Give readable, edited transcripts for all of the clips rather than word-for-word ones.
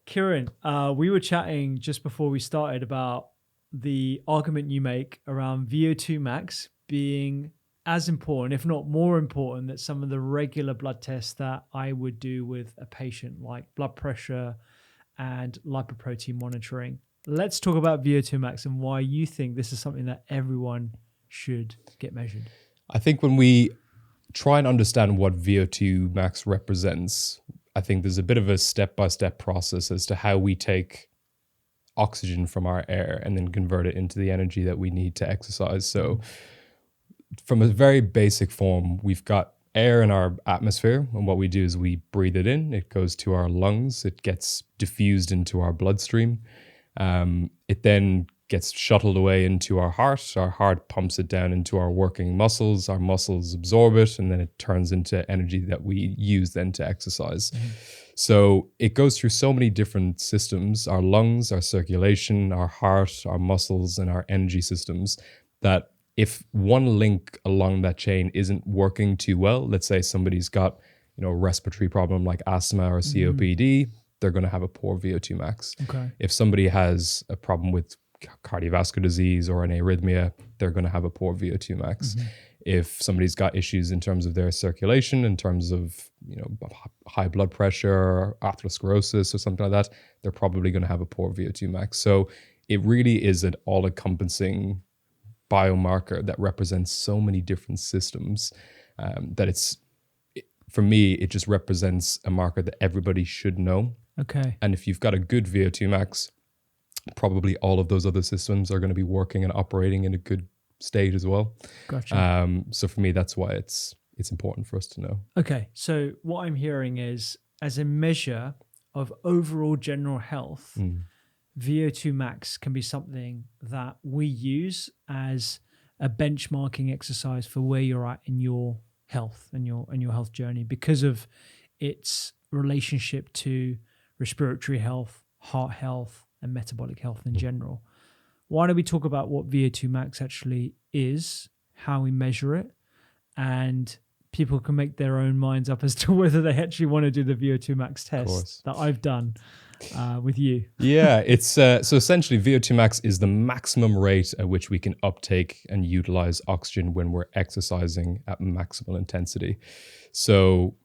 Kiran, we were chatting just before we started about the argument you make around VO2 max being as important, if not more important, than some of the regular blood tests that I would do with a patient, like blood pressure and lipoprotein monitoring. Let's talk about VO2 max and why you think this is something that everyone should get measured. I think when we try and understand what VO2 max represents, I think there's a bit of a step-by-step process as to how we take oxygen from our air and then convert it into the energy that we need to exercise. So from a very basic form, we've got air in our atmosphere, and what we do is we breathe it in, it goes to our lungs, it gets diffused into our bloodstream. It then gets shuttled away into our heart pumps it down into our working muscles absorb it, and then it turns into energy that we use then to exercise. So it goes through so many different systems, our lungs, our circulation, our heart, our muscles, and our energy systems, that if one link along that chain isn't working too well, let's say somebody's got, a respiratory problem like asthma or COPD, they're going to have a poor VO2 max. Okay. If somebody has a problem with cardiovascular disease or an arrhythmia, they're going to have a poor VO2 max. If somebody's got issues in terms of their circulation, in terms of, high blood pressure, atherosclerosis or something like that, they're probably going to have a poor VO2 max. So it really is an all-encompassing biomarker that represents so many different systems that for me, it just represents a marker that everybody should know. Okay. And if you've got a good VO2 max, probably all of those other systems are going to be working and operating in a good state as well. Gotcha. So for me, that's why it's important for us to know. Okay. So what I'm hearing is, as a measure of overall general health, VO2 max can be something that we use as a benchmarking exercise for where you're at in your health and your health journey, because of its relationship to respiratory health, heart health, and metabolic health in general. Why don't we talk about what VO2 max actually is, how we measure it, and people can make their own minds up as to whether they actually want to do the VO2 max test that I've done with you. Yeah, it's so essentially VO2 max is the maximum rate at which we can uptake and utilize oxygen when we're exercising at maximal intensity. So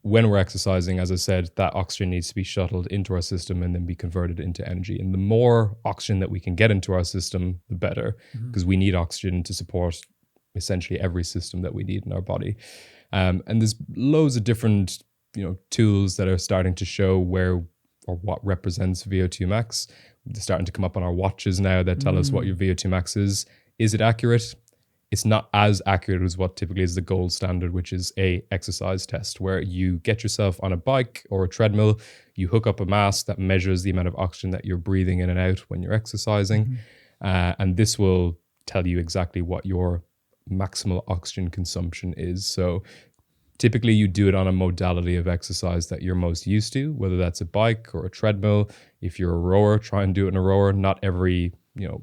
when we're exercising, as I said, that oxygen needs to be shuttled into our system and then be converted into energy. And the more oxygen that we can get into our system, the better, because we need oxygen to support essentially every system that we need in our body. And there's loads of different, tools that are starting to show where or what represents VO2 max. They're starting to come up on our watches now that tell us what your VO2 max is. Is it accurate? It's not as accurate as what typically is the gold standard, which is a exercise test, where you get yourself on a bike or a treadmill, you hook up a mask that measures the amount of oxygen that you're breathing in and out when you're exercising. And this will tell you exactly what your maximal oxygen consumption is. So typically you do it on a modality of exercise that you're most used to, whether that's a bike or a treadmill. If you're a rower, try and do it in a rower. Not every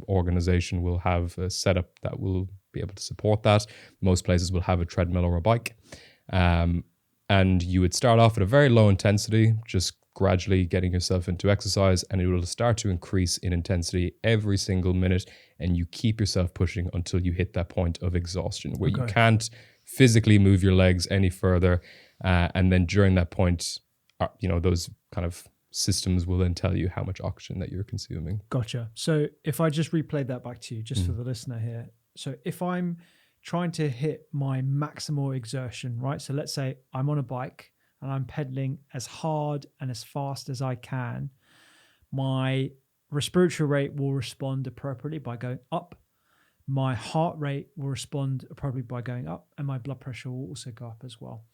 organization will have a setup that will be able to support that. Most places will have a treadmill or a bike. And you would start off at a very low intensity, just gradually getting yourself into exercise, and it will start to increase in intensity every single minute, and you keep yourself pushing until you hit that point of exhaustion where you can't physically move your legs any further. And then during that point, those kind of systems will then tell you how much oxygen that you're consuming. Gotcha. So if I just replay that back to you, just for the listener here. So if I'm trying to hit my maximal exertion, right? So let's say I'm on a bike and I'm pedaling as hard and as fast as I can. My respiratory rate will respond appropriately by going up. My heart rate will respond appropriately by going up, and my blood pressure will also go up as well.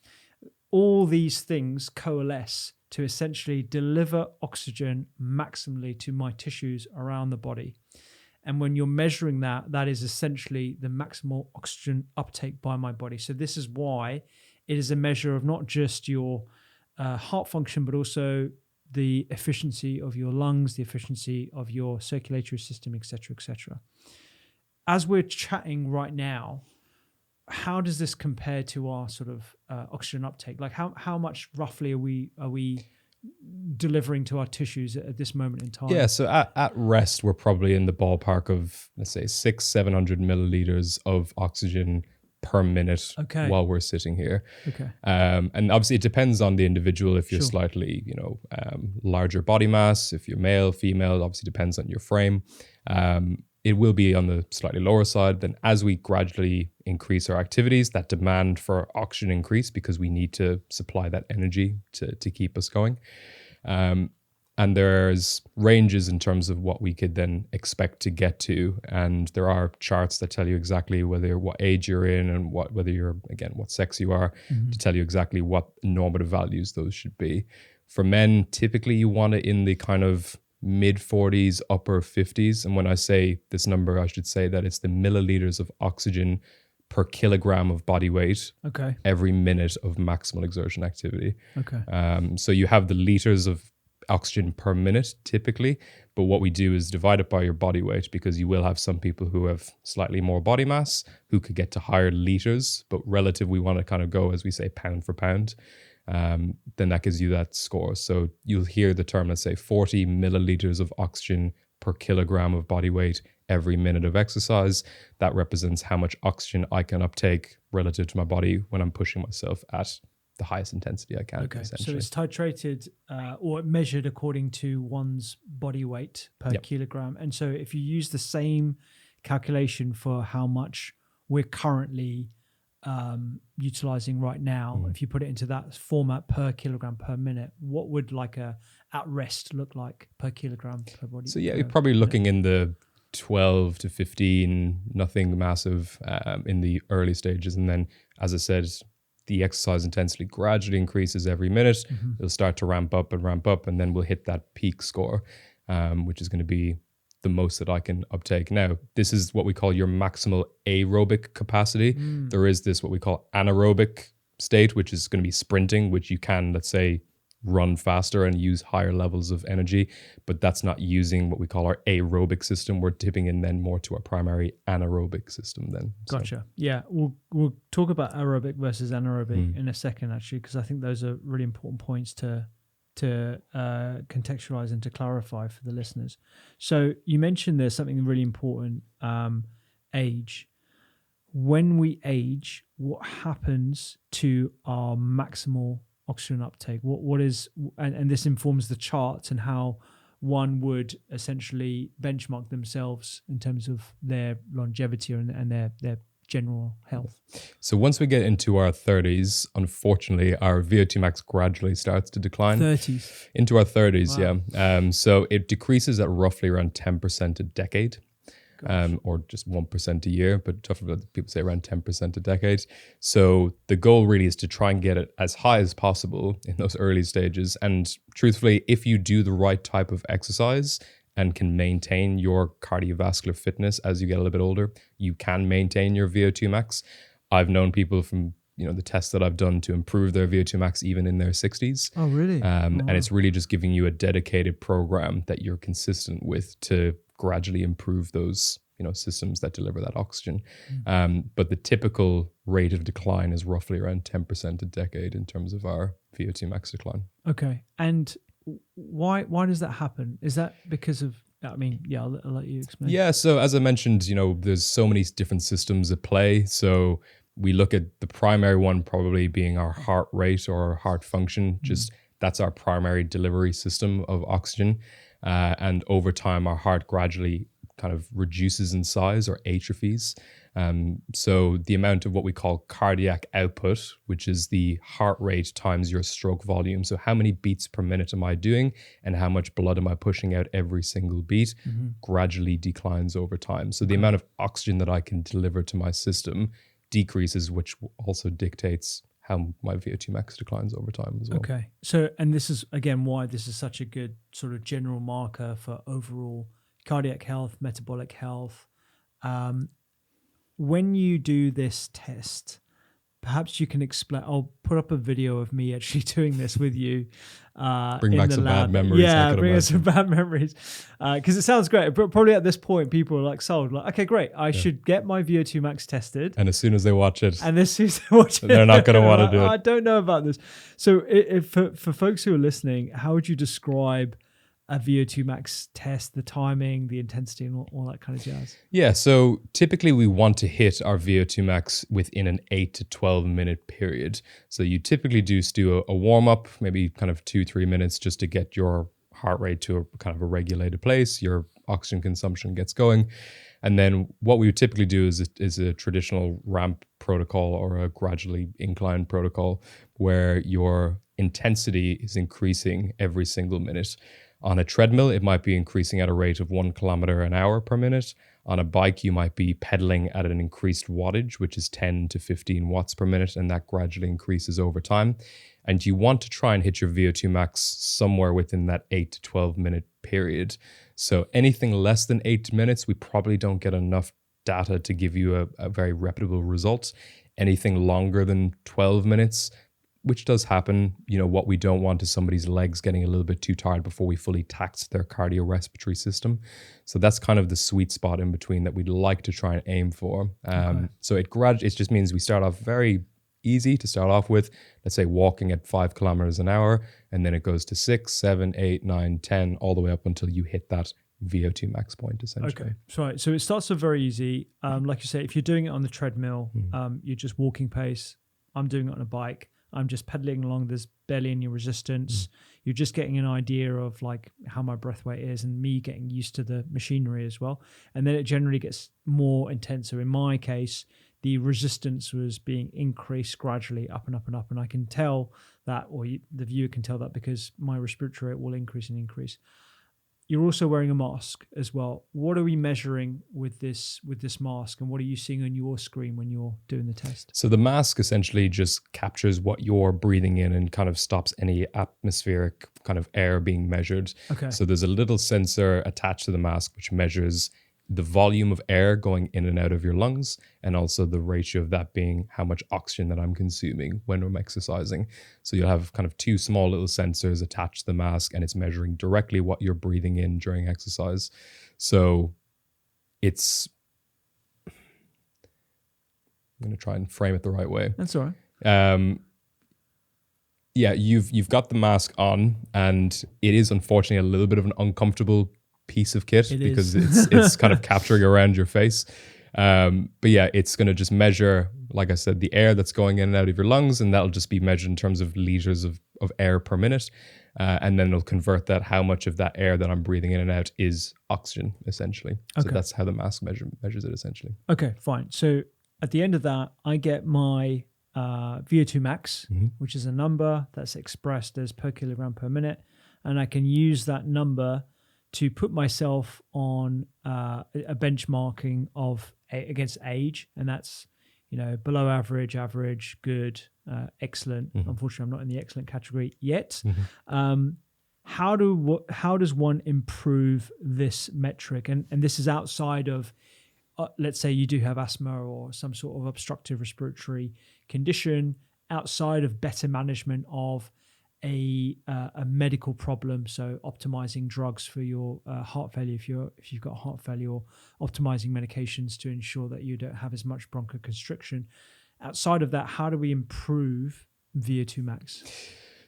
All these things coalesce to essentially deliver oxygen maximally to my tissues around the body. And when you're measuring that, that is essentially the maximal oxygen uptake by my body. So this is why it is a measure of not just your heart function, but also the efficiency of your lungs, the efficiency of your circulatory system, et cetera, et cetera. As we're chatting right now, how does this compare to our sort of oxygen uptake? Like how much roughly are we delivering to our tissues at this moment in time? Yeah, so at rest, we're probably in the ballpark of, let's say, 700 milliliters of oxygen per minute while we're sitting here. Okay. And obviously it depends on the individual. If you're Sure. slightly, larger body mass, if you're male, female, obviously depends on your frame. It will be on the slightly lower side. Then as we gradually increase our activities, that demand for oxygen increase because we need to supply that energy to keep us going. And there's ranges in terms of what we could then expect to get to. And there are charts that tell you exactly what age you're in and whether you're, again, what sex you are, to tell you exactly what normative values those should be. For men, typically you want it in the kind of mid 40s, upper 50s. And when I say this number, I should say that it's the milliliters of oxygen per kilogram of body weight every minute of maximal exertion activity. So you have the liters of oxygen per minute typically, but what we do is divide it by your body weight, because you will have some people who have slightly more body mass who could get to higher liters, but relative, we want to kind of go, as we say, pound for pound. Then that gives you that score. So you'll hear the term, let's say 40 milliliters of oxygen per kilogram of body weight every minute of exercise. That represents how much oxygen I can uptake relative to my body when I'm pushing myself at the highest intensity I can. So it's titrated or measured according to one's body weight per kilogram. And so if you use the same calculation for how much we're currently utilizing right now, if you put it into that format per kilogram per minute, what would like a at rest look like per kilogram per body? So you're probably looking in the 12 to 15, nothing massive in the early stages. And then, as I said, the exercise intensity gradually increases every minute. It'll start to ramp up, and then we'll hit that peak score, which is going to be the most that I can uptake. Now, this is what we call your maximal aerobic capacity. There is this, what we call anaerobic state, which is going to be sprinting, which you can, let's say, run faster and use higher levels of energy, but that's not using what we call our aerobic system. We're tipping in then more to our primary anaerobic system then. Gotcha. Yeah, we'll talk about aerobic versus anaerobic in a second, actually, because I think those are really important points to contextualize and to clarify for the listeners. So you mentioned there's something really important, age. When we age, what happens to our maximal oxygen uptake? What is, and this informs the charts and how one would essentially benchmark themselves in terms of their longevity and their general health. So once we get into our 30s, unfortunately, our VO2 max gradually starts to decline. 30s? Into our 30s, wow. Yeah. So it decreases at roughly around 10% a decade. Or just 1% a year, but tougher people say around 10% a decade. So the goal really is to try and get it as high as possible in those early stages. And truthfully, if you do the right type of exercise and can maintain your cardiovascular fitness as you get a little bit older, you can maintain your VO2 max. I've known people from the tests that I've done to improve their VO2 max even in their 60s. Oh, really? And it's really just giving you a dedicated program that you're consistent with to gradually improve those systems that deliver that oxygen. But the typical rate of decline is roughly around 10% a decade in terms of our VO2 max decline. Okay. And why does that happen? Is that because of, I'll let you explain. Yeah, so as I mentioned, there's so many different systems at play. So we look at the primary one probably being our heart rate or heart function. Just that's our primary delivery system of oxygen. And over time, our heart gradually kind of reduces in size or atrophies. So the amount of what we call cardiac output, which is the heart rate times your stroke volume. So how many beats per minute am I doing and how much blood am I pushing out every single beat, gradually declines over time. So the amount of oxygen that I can deliver to my system decreases, which also dictates how my VO2 max declines over time as well. Okay. So, and this is, again, why this is such a good sort of general marker for overall cardiac health, metabolic health. When you do this test, perhaps you can explain. I'll put up a video of me actually doing this with you. Bring in back the some lab. bad memories. Yeah, bring us some bad memories. Because it sounds great. But probably at this point, people are like sold. Like, okay, great. I should get my VO2 max tested. And as soon as they watch it, and as soon as they watch it, they're not going to want to do it. I don't know about this. So if for folks who are listening, how would you describe a VO2 max test, the timing, the intensity, and all that kind of jazz? Yeah, so typically we want to hit our VO2 max within an 8 to 12 minute period. So you typically do a warm up, maybe kind of 2-3 minutes just to get your heart rate to a kind of a regulated place, your oxygen consumption gets going. And then what we would typically do is a traditional ramp protocol or a gradually inclined protocol where your intensity is increasing every single minute. On a treadmill, it might be increasing at a rate of 1 kilometer an hour per minute. On a bike, you might be pedaling at an increased wattage, which is 10 to 15 watts per minute, and that gradually increases over time. And you want to try and hit your VO2 max somewhere within that 8 to 12 minute period. So anything less than 8 minutes, we probably don't get enough data to give you a very reputable result. Anything longer than 12 minutes, which does happen, what we don't want is somebody's legs getting a little bit too tired before we fully tax their cardiorespiratory system. So that's kind of the sweet spot in between that we'd like to try and aim for. So it just means we start off very easy to start off with, let's say walking at 5 kilometers an hour, and then it goes to 6, 7, 8, 9, 10, all the way up until you hit that VO2 max point, essentially. Okay, so it starts off very easy. Like you say, if you're doing it on the treadmill, you're just walking pace. I'm doing it on a bike. I'm just pedaling along. There's barely any resistance. You're just getting an idea of like how my breath weight is and me getting used to the machinery as well. And then it generally gets more intense. So in my case, the resistance was being increased gradually up and up and up. And I can tell that, or the viewer can tell that because my respiratory rate will increase and increase. You're also wearing a mask as well. What are we measuring with this mask, and what are you seeing on your screen when you're doing the test? So the mask essentially just captures what you're breathing in and kind of stops any atmospheric kind of air being measured. Okay. So there's a little sensor attached to the mask which measures the volume of air going in and out of your lungs, and also the ratio of that being how much oxygen that I'm consuming when I'm exercising. So you'll have kind of 2 small little sensors attached to the mask, and it's measuring directly what you're breathing in during exercise. So I'm going to try and frame it the right way. That's all right. Yeah, you've got the mask on, and it is unfortunately a little bit of an uncomfortable piece of kit because it's kind of capturing around your face. But yeah, it's going to just measure, like I said, the air that's going in and out of your lungs, and that'll just be measured in terms of liters of air per minute. And then it'll convert that, how much of that air that I'm breathing in and out is oxygen, essentially. Okay. So that's how the mask measures it, essentially. Okay, fine. So at the end of that, I get my VO2 max, which is a number that's expressed as per kilogram per minute. And I can use that number to put myself on a benchmarking of against age, and that's below average, good, excellent. Unfortunately, I'm not in the excellent category yet. How does one improve this metric? And this is outside of let's say you do have asthma or some sort of obstructive respiratory condition, outside of better management of a medical problem, so optimizing drugs for your heart failure if you've got heart failure, or optimizing medications to ensure that you don't have as much bronchoconstriction. Outside of that, how do we improve VO2 max?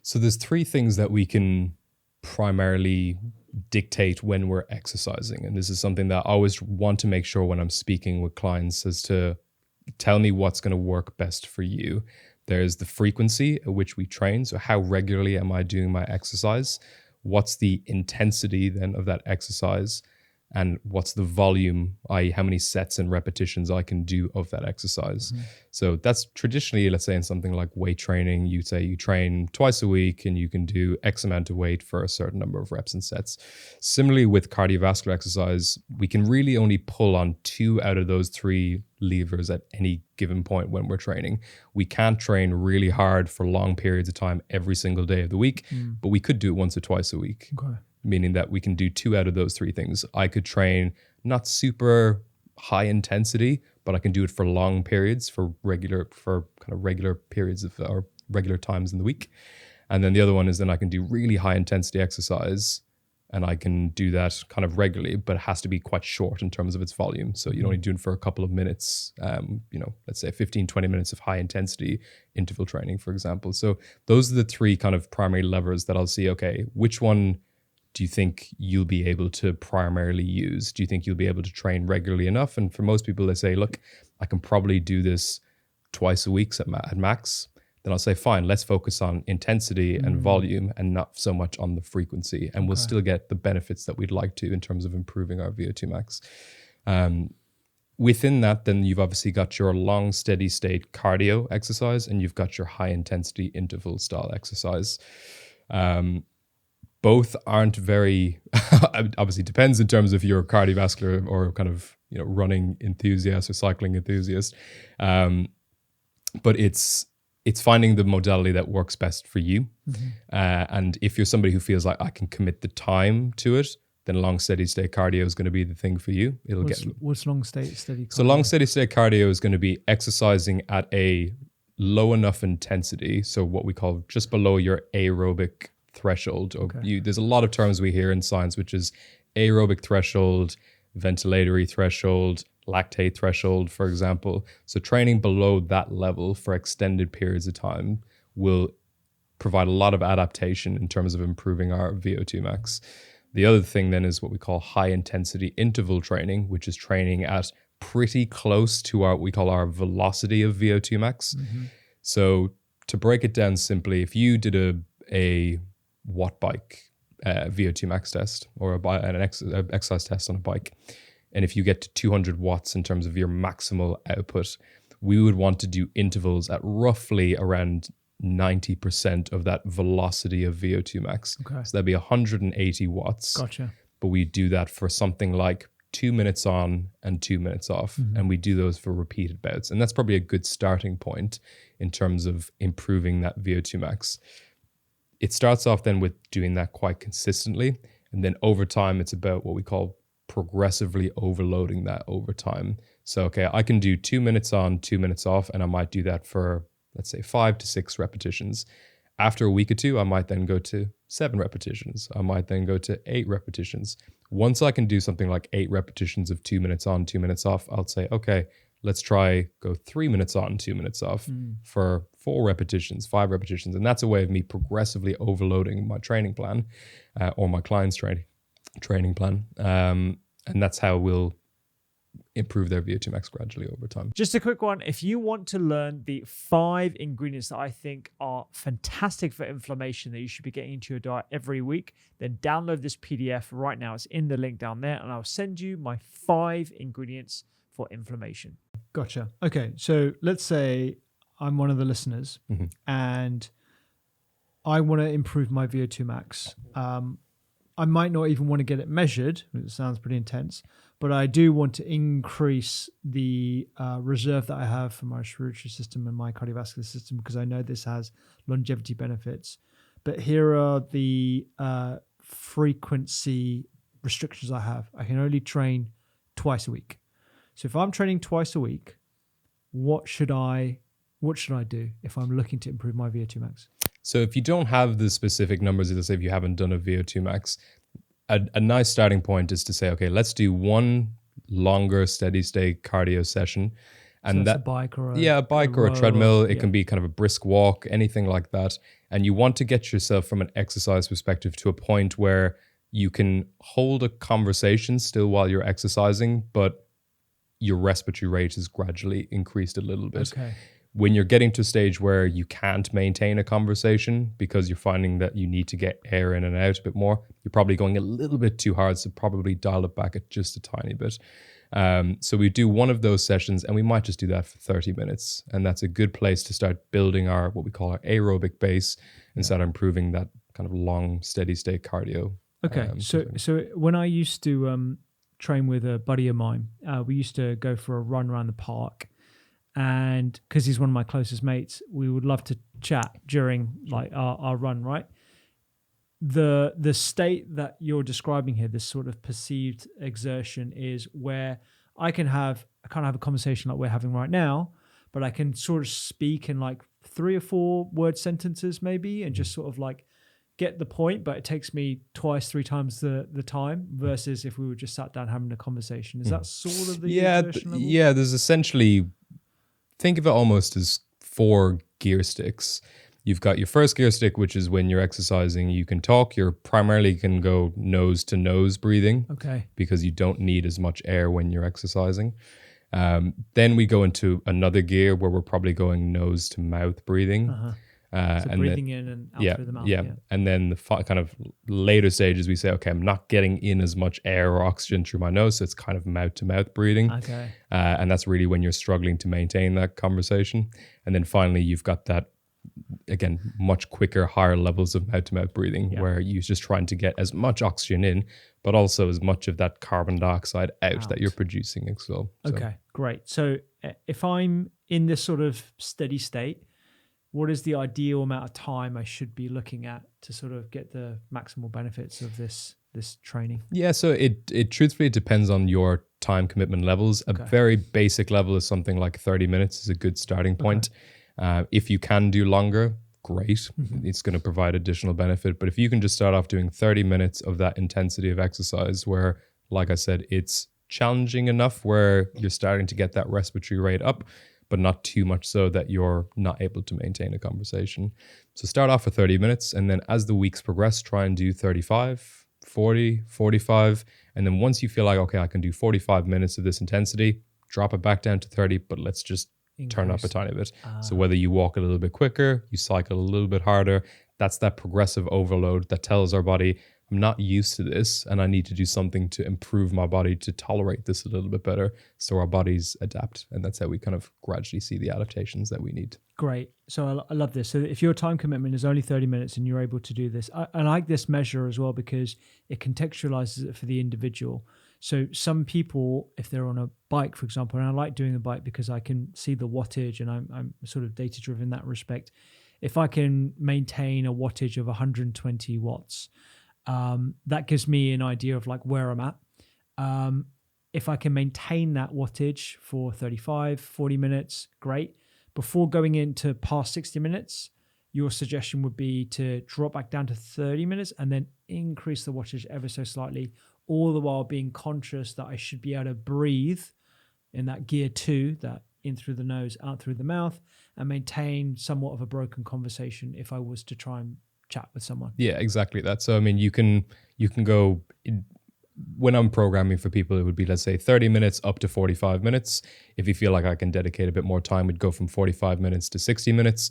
So there's 3 things that we can primarily dictate when we're exercising, and this is something that I always want to make sure when I'm speaking with clients as to tell me what's going to work best for you. There's the frequency at which we train. So how regularly am I doing my exercise? What's the intensity then of that exercise? And what's the volume, i.e. how many sets and repetitions I can do of that exercise. So that's traditionally, let's say in something like weight training, you say you train twice a week and you can do X amount of weight for a certain number of reps and sets. Similarly with cardiovascular exercise, we can really only pull on 2 out of those 3 levers at any given point when we're training. We can't train really hard for long periods of time every single day of the week, but we could do it once or twice a week. Okay. Meaning that we can do 2 out of those 3 things. I could train not super high intensity, but I can do it for long periods, for kind of regular periods of, or regular times in the week. And then the other one is then I can do really high intensity exercise, and I can do that kind of regularly, but it has to be quite short in terms of its volume. So you're only doing for a couple of minutes, let's say 15, 20 minutes of high intensity interval training, for example. So those are the three kind of primary levers that I'll see, okay, which one do you think you'll be able to primarily use? Do you think you'll be able to train regularly enough? And for most people, they say, look, I can probably do this twice a week at max. Then I'll say, fine, let's focus on intensity and volume and not so much on the frequency. And we'll still get the benefits that we'd like to in terms of improving our VO2 max. Within that, then you've obviously got your long, steady state cardio exercise, and you've got your high intensity interval style exercise. Both aren't very, obviously depends in terms of your cardiovascular or kind of, running enthusiast or cycling enthusiast. But it's finding the modality that works best for you. And if you're somebody who feels like I can commit the time to it, then long steady state cardio is going to be the thing for you. What's long steady cardio? So long steady state cardio is going to be exercising at a low enough intensity. So what we call just below your aerobic threshold. There's a lot of terms we hear in science, which is aerobic threshold, ventilatory threshold, lactate threshold, for example. So training below that level for extended periods of time will provide a lot of adaptation in terms of improving our VO2 max. The other thing then is what we call high intensity interval training, which is training at pretty close to what we call our velocity of VO2 max. So to break it down simply, if you did a watt bike VO2 max test or an exercise test on a bike, and if you get to 200 watts in terms of your maximal output, we would want to do intervals at roughly around 90% of that velocity of VO2 max. So that'd be 180 watts. Gotcha. But we do that for something like 2 minutes on and 2 minutes off. And we do those for repeated bouts. And that's probably a good starting point in terms of improving that VO2 max. It starts off then with doing that quite consistently. And then over time, it's about what we call progressively overloading that over time. So, okay, I can do 2 minutes on, 2 minutes off, and I might do that for, let's say, 5 to 6 repetitions. After a week or two, I might then go to 7 repetitions. I might then go to 8 repetitions. Once I can do something like 8 repetitions of 2 minutes on, 2 minutes off, I'll say, okay, let's try go 3 minutes on, 2 minutes off for 4 repetitions, 5 repetitions. And that's a way of me progressively overloading my training plan or my client's training plan. And that's how we'll improve their VO2 max gradually over time. Just a quick one. If you want to learn the 5 ingredients that I think are fantastic for inflammation that you should be getting into your diet every week, then download this PDF right now. It's in the link down there, and I'll send you my 5 ingredients for inflammation. Gotcha. Okay. So let's say I'm one of the listeners and I want to improve my VO2 max. I might not even want to get it measured. It sounds pretty intense, but I do want to increase the reserve that I have for my respiratory system and my cardiovascular system, because I know this has longevity benefits. But here are the frequency restrictions I have. I can only train twice a week. So if I'm training twice a week, what should I do if I'm looking to improve my VO2 max? So if you don't have the specific numbers, let's say if you haven't done a VO2 max, a nice starting point is to say, okay, let's do one longer steady state cardio session. And so that's a bike or a treadmill. It can be kind of a brisk walk, anything like that. And you want to get yourself from an exercise perspective to a point where you can hold a conversation still while you're exercising, but your respiratory rate is gradually increased a little bit. Okay. When you're getting to a stage where you can't maintain a conversation because you're finding that you need to get air in and out a bit more, you're probably going a little bit too hard, so probably dial it back at just a tiny bit. So we do one of those sessions, and we might just do that for 30 minutes. And that's a good place to start building our, what we call our aerobic base, and start improving that kind of long, steady state cardio. Okay. So when I used to train with a buddy of mine, we used to go for a run around the park. And because he's one of my closest mates, we would love to chat during like our run, right? The state that you're describing here, this sort of perceived exertion, is where I can't have a conversation like we're having right now, but I can sort of speak in like 3 or 4 word sentences maybe, and just sort of like get the point, but it takes me 3 times the time versus if we were just sat down having a conversation. Is that sort of the exertion level? Yeah, there's essentially, think of it almost as 4 gear sticks. You've got your first gear stick, which is when you're exercising, you can talk. You're primarily can go nose to nose breathing, Okay. because you don't need as much air when you're exercising. Then we go into another gear where we're probably going nose to mouth breathing. So and breathing in and out through the mouth. Yeah. And then the kind of later stages, we say, okay, I'm not getting in as much air or oxygen through my nose. So it's kind of mouth to mouth breathing. Okay. And that's really when you're struggling to maintain that conversation. And then finally, you've got that, again, much quicker, higher levels of mouth to mouth breathing, where you're just trying to get as much oxygen in, but also as much of that carbon dioxide out that you're producing as well. So. Okay, great. So if I'm in this sort of steady state, what is the ideal amount of time I should be looking at to sort of get the maximal benefits of this training? Yeah, so it truthfully depends on your time commitment levels. A very basic level is something like 30 minutes is a good starting point. If you can do longer, great. It's going to provide additional benefit. But if you can just start off doing 30 minutes of that intensity of exercise where, like I said, it's challenging enough where you're starting to get that respiratory rate up, but not too much so that you're not able to maintain a conversation. So start off for 30 minutes. And then as the weeks progress, try and do 35, 40, 45. And then once you feel like, okay, I can do 45 minutes of this intensity, drop it back down to 30, but let's just turn up a tiny bit. So whether you walk a little bit quicker, you cycle a little bit harder, that's that progressive overload that tells our body, I'm not used to this and I need to do something to improve my body to tolerate this a little bit better. So our bodies adapt. And that's how we kind of gradually see the adaptations that we need. Great. So I love this. So if your time commitment is only 30 minutes and you're able to do this, I like this measure as well because it contextualizes it for the individual. So some people, if they're on a bike, for example, and I like doing the bike because I can see the wattage and I'm sort of data driven in that respect. If I can maintain a wattage of 120 watts, that gives me an idea of like where I'm at. If I can maintain that wattage for 35, 40 minutes, great. Before going into past 60 minutes, your suggestion would be to drop back down to 30 minutes and then increase the wattage ever so slightly, all the while being conscious that I should be able to breathe in that gear 2, that in through the nose, out through the mouth, and maintain somewhat of a broken conversation if I was to try and chat with someone. Yeah, exactly that. So, I mean, you can go, when I'm programming for people, it would be, let's say 30 minutes up to 45 minutes. If you feel like I can dedicate a bit more time, we'd go from 45 minutes to 60 minutes.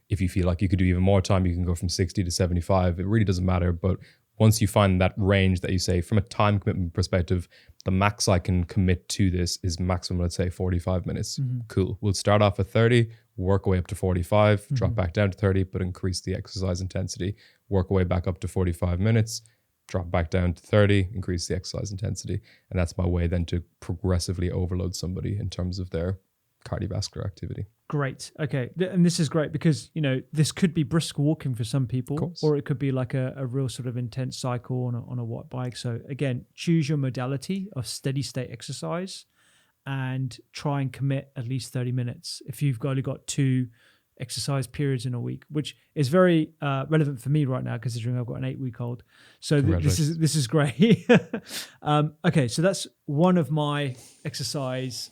If you feel like you could do even more time, you can go from 60 to 75. It really doesn't matter. But once you find that range that you say, from a time commitment perspective, the max I can commit to this is maximum, let's say 45 minutes. Cool. We'll start off at 30, work our way up to 45, drop back down to 30, but increase the exercise intensity, work our way back up to 45 minutes, drop back down to 30, increase the exercise intensity. And that's my way then to progressively overload somebody in terms of their cardiovascular activity. Great. Okay. And this is great because, you know, this could be brisk walking for some people, or it could be like a real sort of intense cycle on a watt bike. So again, choose your modality of steady state exercise and try and commit at least 30 minutes. If you've only got 2 exercise periods in a week, which is very relevant for me right now, considering I've got an 8-week-old. So this is great. Okay. So that's one of my exercise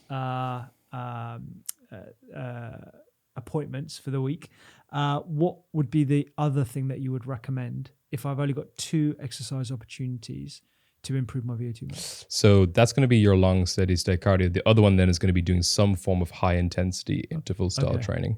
appointments for the week. What would be the other thing that you would recommend if I've only got 2 exercise opportunities to improve my VO2 max? So that's going to be your long steady state cardio. The other one then is going to be doing some form of high intensity interval style training.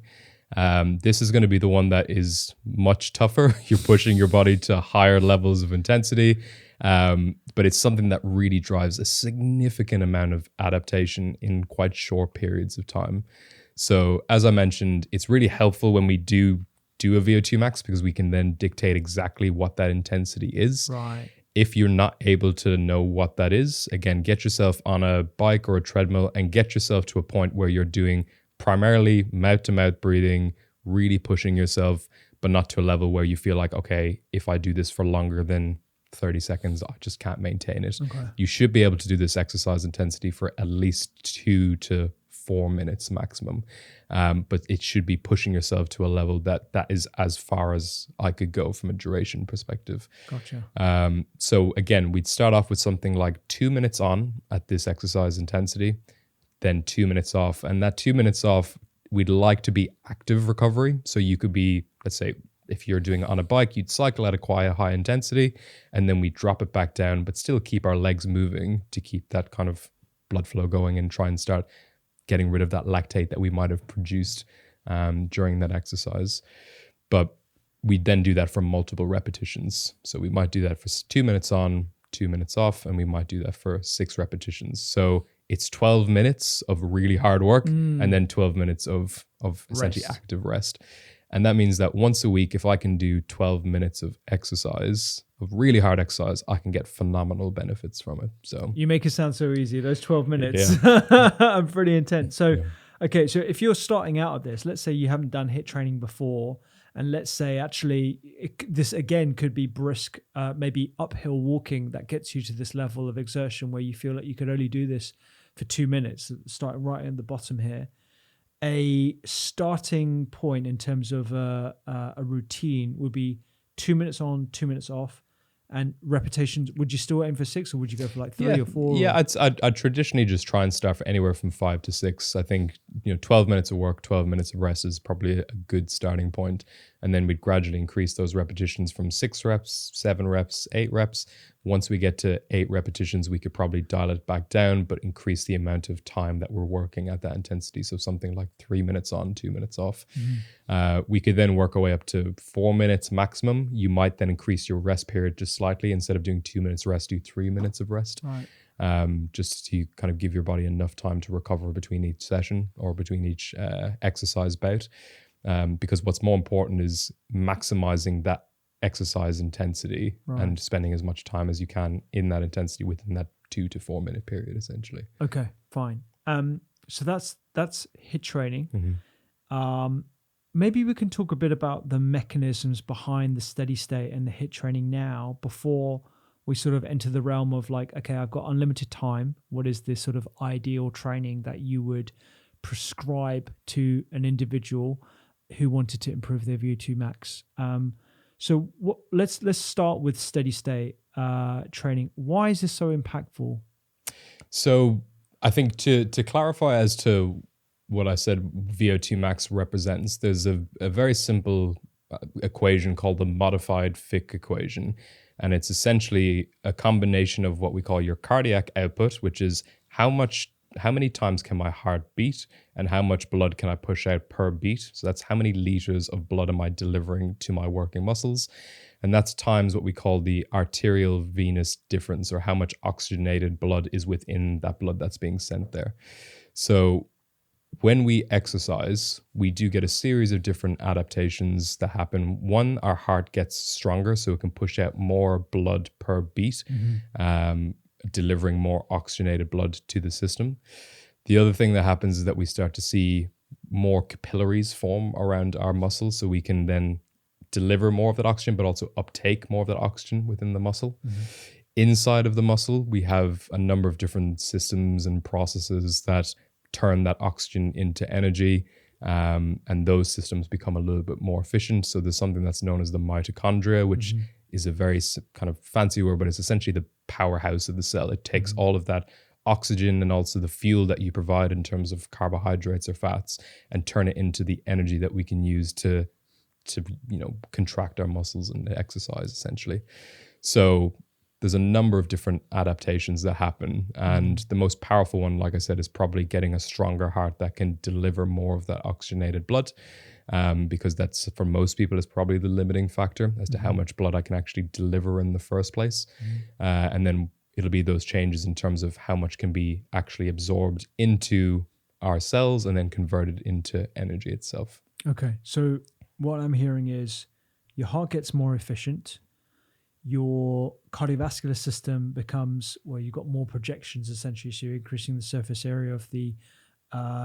This is going to be the one that is much tougher. You're pushing your body to higher levels of intensity. But it's something that really drives a significant amount of adaptation in quite short periods of time. So as I mentioned, it's really helpful when we do a VO2 max because we can then dictate exactly what that intensity is. Right. If you're not able to know what that is, again, get yourself on a bike or a treadmill and get yourself to a point where you're doing primarily mouth-to-mouth breathing, really pushing yourself, but not to a level where you feel like, okay, if I do this for longer than 30 seconds, I just can't maintain it. Okay. You should be able to do this exercise intensity for at least 2 to 4 minutes maximum. But it should be pushing yourself to a level that is as far as I could go from a duration perspective. Gotcha. So again, we'd start off with something like 2 minutes on at this exercise intensity, then 2 minutes off. And that 2 minutes off, we'd like to be active recovery. So you could be, let's say, if you're doing it on a bike, you'd cycle at a quite high intensity, and then we drop it back down, but still keep our legs moving to keep that kind of blood flow going and try and start getting rid of that lactate that we might have produced during that exercise. But we then do that for multiple repetitions. So we might do that for 2 minutes on, 2 minutes off, and we might do that for 6 repetitions. So it's 12 minutes of really hard work and then 12 minutes of essentially active rest. And that means that once a week, if I can do 12 minutes of exercise, of really hard exercise, I can get phenomenal benefits from it. So you make it sound so easy. Those 12 minutes are pretty intense. So, okay, so if you're starting out at this, let's say you haven't done HIIT training before, and let's say actually this again could be brisk, maybe uphill walking that gets you to this level of exertion where you feel like you could only do this for 2 minutes, starting right in the bottom here. A starting point in terms of a routine would be 2 minutes on, 2 minutes off, and repetitions. Would you still aim for 6, or would you go for like 3 or 4? Yeah, I'd traditionally just try and start for anywhere from 5 to 6. I think 12 minutes of work, 12 minutes of rest is probably a good starting point, and then we'd gradually increase those repetitions from 6 reps, 7 reps, 8 reps. Once we get to 8 repetitions, we could probably dial it back down, but increase the amount of time that we're working at that intensity. So something like 3 minutes on, 2 minutes off. We could then work our way up to 4 minutes maximum. You might then increase your rest period just slightly. Instead of doing 2 minutes rest, do 3 minutes of rest. Right. Just to kind of give your body enough time to recover between each session or between each exercise bout. Because what's more important is maximizing that exercise intensity and spending as much time as you can in that intensity within that 2 to 4 minute period, essentially. Okay, fine. So that's HIIT training. Maybe we can talk a bit about the mechanisms behind the steady state and the HIIT training now before we sort of enter the realm of like, okay, I've got unlimited time. What is this sort of ideal training that you would prescribe to an individual who wanted to improve their VO2 max? So let's start with steady state training. Why is this so impactful? So I think to clarify as to what I said VO2 max represents, there's a very simple equation called the modified Fick equation. And it's essentially a combination of what we call your cardiac output, which is how many times can my heart beat and how much blood can I push out per beat. So that's how many liters of blood am I delivering to my working muscles. And that's times what we call the arterial venous difference, or how much oxygenated blood is within that blood that's being sent there. So when we exercise, we do get a series of different adaptations that happen. One, our heart gets stronger, so it can push out more blood per beat, delivering more oxygenated blood to the system. The other thing that happens is that we start to see more capillaries form around our muscles, so we can then deliver more of that oxygen, but also uptake more of that oxygen within the muscle. Inside of the muscle, we have a number of different systems and processes that turn that oxygen into energy, and those systems become a little bit more efficient. So there's something that's known as the mitochondria, which is a very kind of fancy word, but it's essentially the powerhouse of the cell. It takes all of that oxygen and also the fuel that you provide in terms of carbohydrates or fats and turn it into the energy that we can use to contract our muscles and exercise, essentially. So there's a number of different adaptations that happen. And the most powerful one, like I said, is probably getting a stronger heart that can deliver more of that oxygenated blood, because that's, for most people, is probably the limiting factor as to how much blood I can actually deliver in the first place. And then it'll be those changes in terms of how much can be actually absorbed into our cells and then converted into energy itself. Okay, so what I'm hearing is your heart gets more efficient, your cardiovascular system becomes, well, you've got more projections essentially, so you're increasing the surface area of the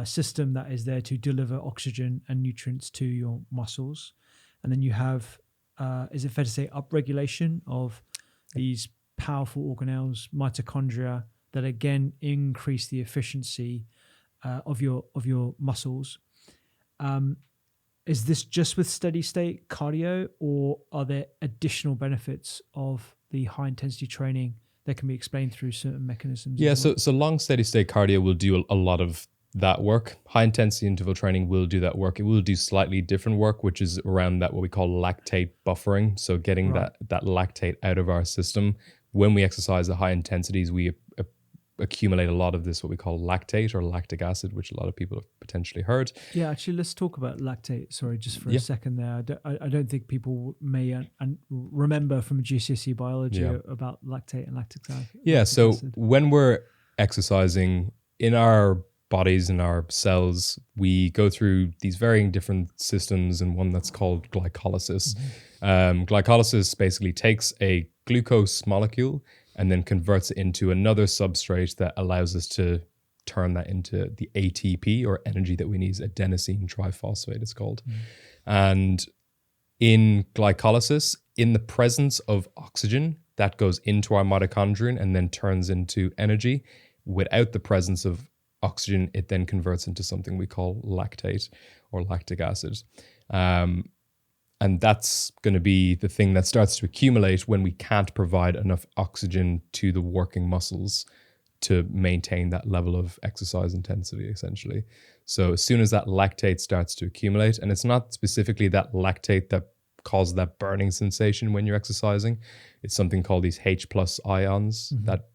system that is there to deliver oxygen and nutrients to your muscles. And then you have, is it fair to say, upregulation of these powerful organelles, mitochondria, that again increase the efficiency of your muscles. Is this just with steady state cardio, or are there additional benefits of the high intensity training that can be explained through certain mechanisms? Yeah, so long steady state cardio will do a lot of that work. High intensity interval training will do that work. It will do slightly different work, which is around that what we call lactate buffering. So getting that lactate out of our system. When we exercise the high intensities, we accumulate a lot of this, what we call lactate or lactic acid, which a lot of people have potentially heard. Yeah, actually, let's talk about lactate. Sorry, just for a second there. I don't think people may remember from GCSE biology about lactate and lactic acid. Yeah, so when we're exercising in our bodies, in our cells, we go through these varying different systems, and one that's called glycolysis. Glycolysis basically takes a glucose molecule and then converts it into another substrate that allows us to turn that into the ATP, or energy that we need, adenosine triphosphate it's called. And in glycolysis, in the presence of oxygen, that goes into our mitochondria and then turns into energy. Without the presence of oxygen, it then converts into something we call lactate or lactic acid. And that's going to be the thing that starts to accumulate when we can't provide enough oxygen to the working muscles to maintain that level of exercise intensity, essentially. So as soon as that lactate starts to accumulate, and it's not specifically that lactate that causes that burning sensation when you're exercising, it's something called these H+ ions that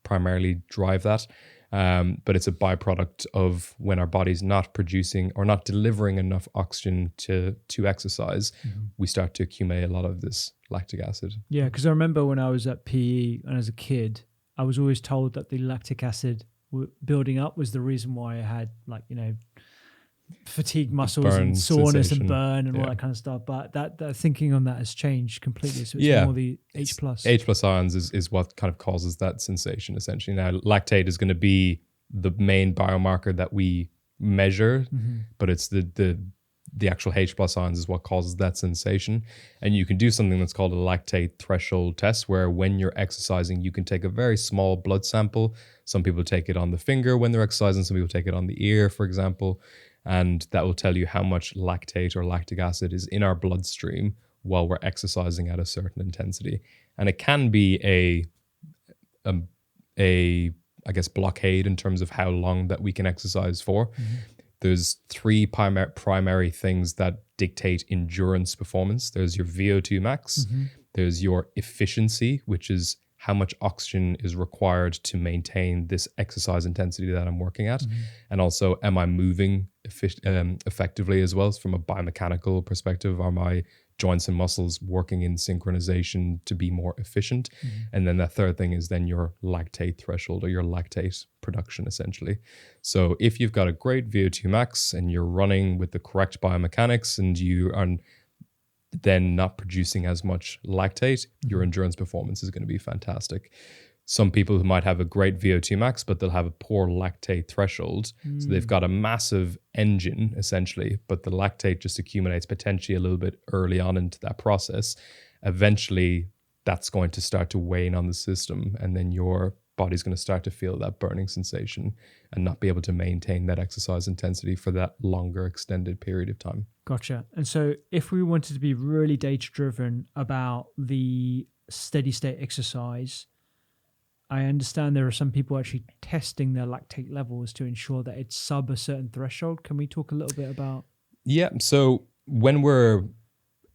primarily drive that. But it's a byproduct of when our body's not producing or not delivering enough oxygen to exercise, we start to accumulate a lot of this lactic acid. Yeah, because I remember when I was at PE and as a kid, I was always told that the lactic acid building up was the reason why I had, like, fatigued muscles and soreness sensation and burn and all that kind of stuff. But that thinking on that has changed completely. So it's more the H+. H+ ions is what kind of causes that sensation, essentially. Now, lactate is going to be the main biomarker that we measure, but it's the actual H+ ions is what causes that sensation. And you can do something that's called a lactate threshold test, where when you're exercising, you can take a very small blood sample. Some people take it on the finger when they're exercising. Some people take it on the ear, for example. And that will tell you how much lactate or lactic acid is in our bloodstream while we're exercising at a certain intensity. And it can be a I guess, blockade in terms of how long that we can exercise for. There's three primary things that dictate endurance performance. There's your VO2 max. There's your efficiency, which is how much oxygen is required to maintain this exercise intensity that I'm working at. And also, am I moving effectively as well? From a biomechanical perspective, are my joints and muscles working in synchronization to be more efficient? And then the third thing is then your lactate threshold, or your lactate production, essentially. So if you've got a great VO2 max and you're running with the correct biomechanics and you are then not producing as much lactate, your endurance performance is going to be fantastic. Some people who might have a great VO2 max, but they'll have a poor lactate threshold. So they've got a massive engine, essentially, but the lactate just accumulates potentially a little bit early on into that process. Eventually, that's going to start to wane on the system, and then your body's going to start to feel that burning sensation and not be able to maintain that exercise intensity for that longer extended period of time. Gotcha. And so if we wanted to be really data-driven about the steady state exercise, I understand there are some people actually testing their lactate levels to ensure that it's sub a certain threshold. Can we talk a little bit about? Yeah. So when we're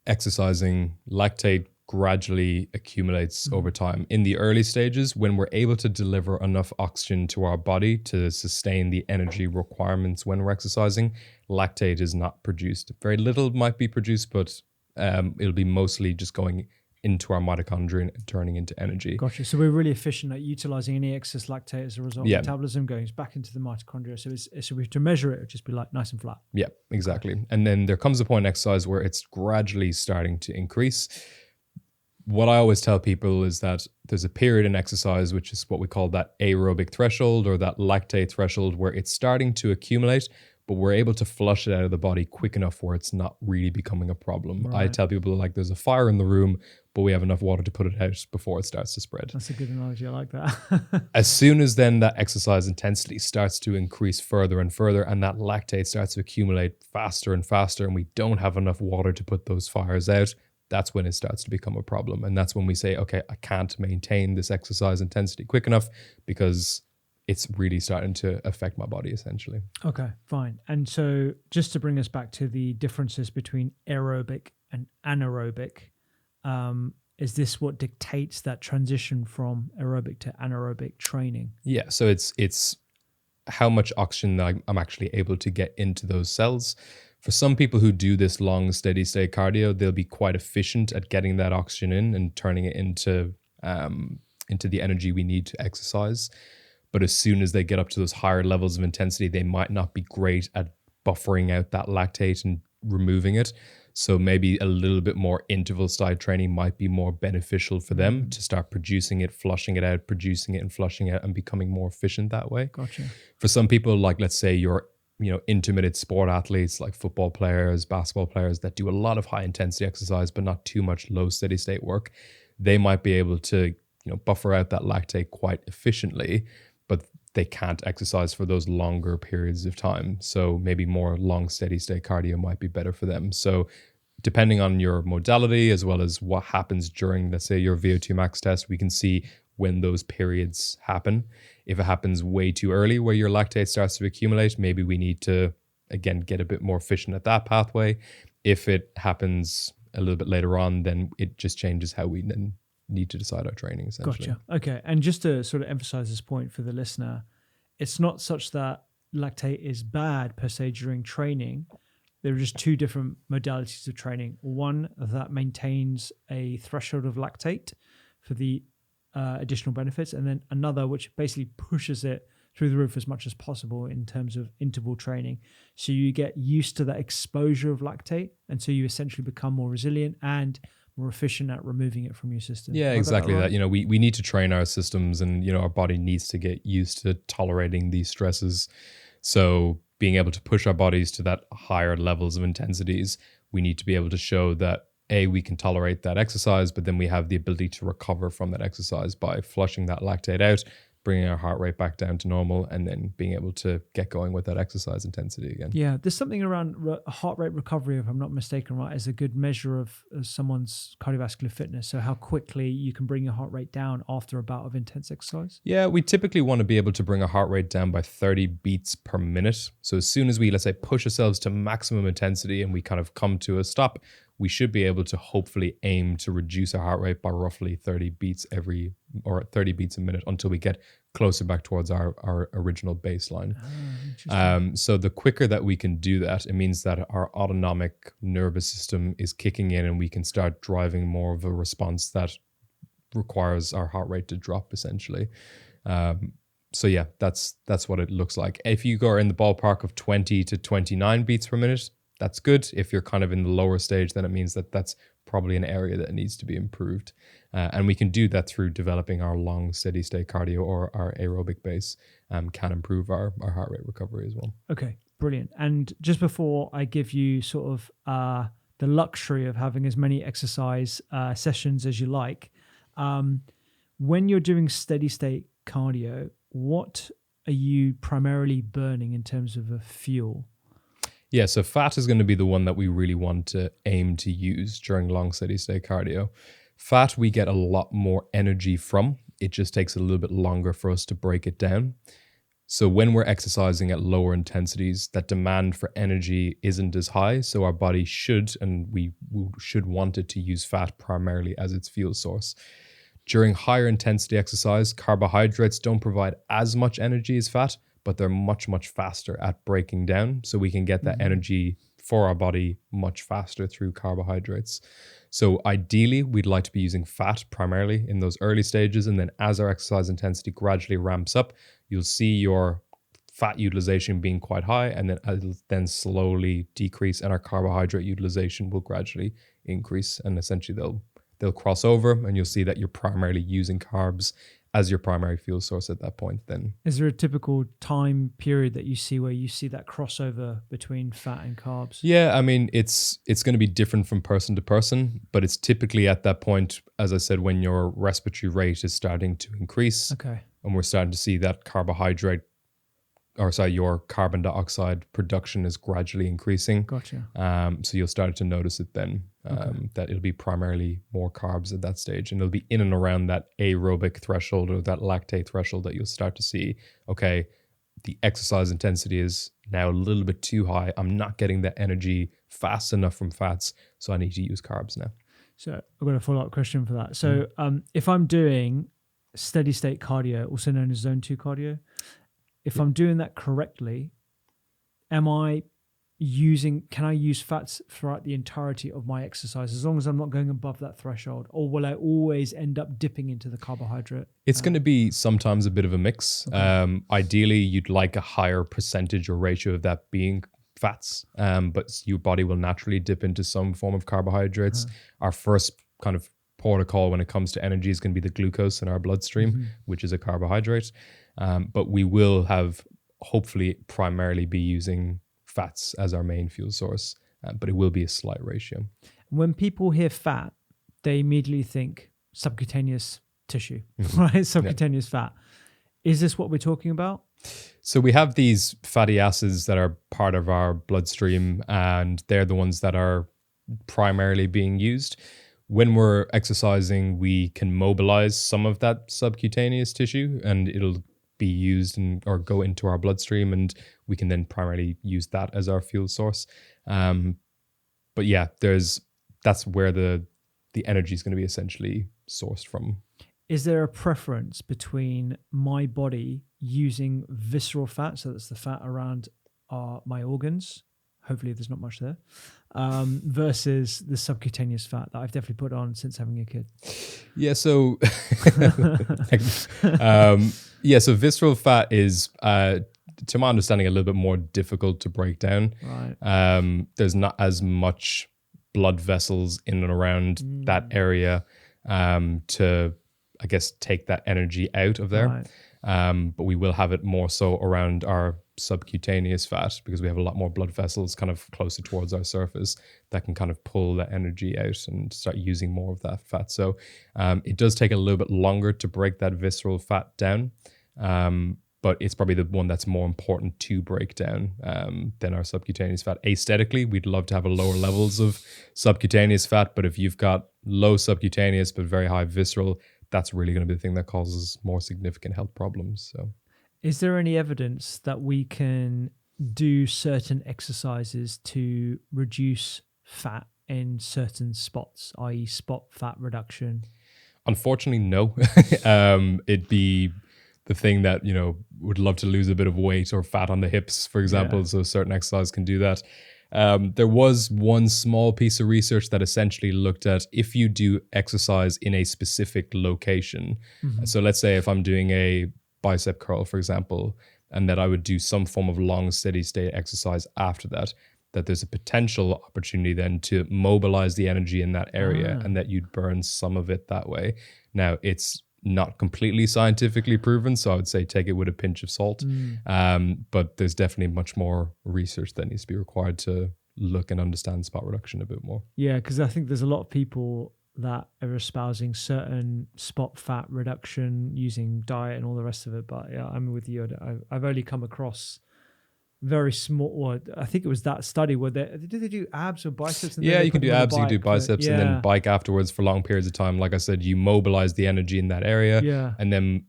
exercising, lactate gradually accumulates over time. In the early stages, when we're able to deliver enough oxygen to our body to sustain the energy requirements when we're exercising, lactate is not produced. Very little might be produced, but it'll be mostly just going into our mitochondria and turning into energy. Gotcha. So we're really efficient at utilizing any excess lactate as a result of metabolism going back into the mitochondria. So we have to measure it, it'll just be like nice and flat. Yeah, exactly. And then there comes a point in exercise where it's gradually starting to increase. What I always tell people is that there's a period in exercise, which is what we call that aerobic threshold or that lactate threshold, where it's starting to accumulate, but we're able to flush it out of the body quick enough where it's not really becoming a problem. Right. I tell people, like, there's a fire in the room, but we have enough water to put it out before it starts to spread. That's a good analogy. I like that. As soon as then that exercise intensity starts to increase further and further, and that lactate starts to accumulate faster and faster, and we don't have enough water to put those fires out, that's when it starts to become a problem. And that's when we say, okay, I can't maintain this exercise intensity quick enough because it's really starting to affect my body, essentially. Okay, fine. And so just to bring us back to the differences between aerobic and anaerobic, is this what dictates that transition from aerobic to anaerobic training? Yeah, so it's how much oxygen I'm actually able to get into those cells. For some people who do this long, steady state cardio, they'll be quite efficient at getting that oxygen in and turning it into the energy we need to exercise. But as soon as they get up to those higher levels of intensity, they might not be great at buffering out that lactate and removing it. So maybe a little bit more interval style training might be more beneficial for them to start producing it, flushing it out, producing it and flushing it out, and becoming more efficient that way. Gotcha. For some people, like, let's say you're intermittent sport athletes like football players, basketball players that do a lot of high intensity exercise but not too much low steady state work, they might be able to buffer out that lactate quite efficiently, but they can't exercise for those longer periods of time. So maybe more long steady state cardio might be better for them. So depending on your modality as well as what happens during, let's say, your VO2 max test, we can see when those periods happen. If it happens way too early where your lactate starts to accumulate, maybe we need to, again, get a bit more efficient at that pathway. If it happens a little bit later on, then it just changes how we then need to decide our training, essentially. Gotcha. Okay. And just to sort of emphasize this point for the listener, it's not such that lactate is bad per se during training. There are just two different modalities of training. One that maintains a threshold of lactate for the additional benefits, and then another which basically pushes it through the roof as much as possible in terms of interval training. So you get used to that exposure of lactate, and so you essentially become more resilient and more efficient at removing it from your system. Yeah, exactly that. We need to train our systems, and our body needs to get used to tolerating these stresses. So being able to push our bodies to that higher levels of intensities, we need to be able to show that we can tolerate that exercise, but then we have the ability to recover from that exercise by flushing that lactate out, bringing our heart rate back down to normal, and then being able to get going with that exercise intensity again. Yeah, there's something around heart rate recovery, if I'm not mistaken, right, is a good measure of someone's cardiovascular fitness. So how quickly you can bring your heart rate down after a bout of intense exercise? Yeah, we typically want to be able to bring a heart rate down by 30 beats per minute. So as soon as we, let's say, push ourselves to maximum intensity and we kind of come to a stop, we should be able to hopefully aim to reduce our heart rate by roughly 30 beats a minute until we get closer back towards our original baseline. So the quicker that we can do that, it means that our autonomic nervous system is kicking in and we can start driving more of a response that requires our heart rate to drop, essentially. So yeah, that's what it looks like. If you go in the ballpark of 20 to 29 beats per minute, that's good. If you're kind of in the lower stage, then it means that that's probably an area that needs to be improved. And we can do that through developing our long steady state cardio, or our aerobic base can improve our heart rate recovery as well. Okay, brilliant. And just before I give you sort of the luxury of having as many exercise sessions as you like, when you're doing steady state cardio, what are you primarily burning in terms of a fuel? Yeah, so fat is going to be the one that we really want to aim to use during long steady state cardio. Fat, we get a lot more energy from. It just takes a little bit longer for us to break it down. So when we're exercising at lower intensities, that demand for energy isn't as high. So our body should, and we should want it to use fat primarily as its fuel source. During higher intensity exercise, carbohydrates don't provide as much energy as fat, but they're much, much faster at breaking down. So we can get that energy for our body much faster through carbohydrates. So ideally, we'd like to be using fat primarily in those early stages. And then as our exercise intensity gradually ramps up, you'll see your fat utilization being quite high, and then it'll then slowly decrease, and our carbohydrate utilization will gradually increase. And essentially they'll cross over, and you'll see that you're primarily using carbs as your primary fuel source at that point, then. Is there a typical time period that you see where you see that crossover between fat and carbs? Yeah, I mean, it's going to be different from person to person, but it's typically at that point, as I said, when your respiratory rate is starting to increase. Okay. And we're starting to see that your carbon dioxide production is gradually increasing. Gotcha. So you'll start to notice it then, that it'll be primarily more carbs at that stage. And it'll be in and around that aerobic threshold or that lactate threshold that you'll start to see, okay, the exercise intensity is now a little bit too high. I'm not getting the energy fast enough from fats, so I need to use carbs now. So I've got a follow-up question for that. So if I'm doing steady state cardio, also known as zone 2 cardio, if I'm doing that correctly, can I use fats throughout the entirety of my exercise as long as I'm not going above that threshold? Or will I always end up dipping into the carbohydrate? It's going to be sometimes a bit of a mix. Okay. Ideally, you'd like a higher percentage or ratio of that being fats, but your body will naturally dip into some form of carbohydrates. Our first kind of protocol when it comes to energy is going to be the glucose in our bloodstream, which is a carbohydrate. But we will hopefully primarily be using fats as our main fuel source, but it will be a slight ratio. When people hear fat, they immediately think subcutaneous tissue, right? Subcutaneous fat. Is this what we're talking about? So we have these fatty acids that are part of our bloodstream, and they're the ones that are primarily being used. When we're exercising, we can mobilize some of that subcutaneous tissue and it'll be used or go into our bloodstream, and we can then primarily use that as our fuel source. But yeah, that's where the energy is going to be essentially sourced from. Is there a preference between my body using visceral fat, so that's the fat around my organs, hopefully there's not much there, versus the subcutaneous fat that I've definitely put on since having a kid? Yeah, so so visceral fat is, to my understanding, a little bit more difficult to break down. Right. There's not as much blood vessels in and around that area to, I guess, take that energy out of there. Right. But we will have it more so around our subcutaneous fat because we have a lot more blood vessels kind of closer towards our surface that can kind of pull that energy out and start using more of that fat. So it does take a little bit longer to break that visceral fat down, but it's probably the one that's more important to break down than our subcutaneous fat. Aesthetically, we'd love to have a lower levels of subcutaneous fat, but if you've got low subcutaneous but very high visceral, that's really going to be the thing that causes more significant health problems. So, is there any evidence that we can do certain exercises to reduce fat in certain spots, i.e. spot fat reduction? Unfortunately, no. It'd be the thing that, would love to lose a bit of weight or fat on the hips, for example. Yeah. So certain exercises can do that. There was one small piece of research that essentially looked at if you do exercise in a specific location. So let's say if I'm doing a bicep curl, for example, and that I would do some form of long steady state exercise after that there's a potential opportunity then to mobilize the energy in that area and that you'd burn some of it that way. Now, it's not completely scientifically proven, so I would say take it with a pinch of salt. But there's definitely much more research that needs to be required to look and understand spot reduction a bit more. Yeah, because I think there's a lot of people that are espousing certain spot fat reduction using diet and all the rest of it. But yeah, I'm with you. I've only come across very small, or I think it was that study where did they do abs or biceps? And yeah, you can do abs, you can do biceps, and then bike afterwards for long periods of time. Like I said, you mobilize the energy in that area, and then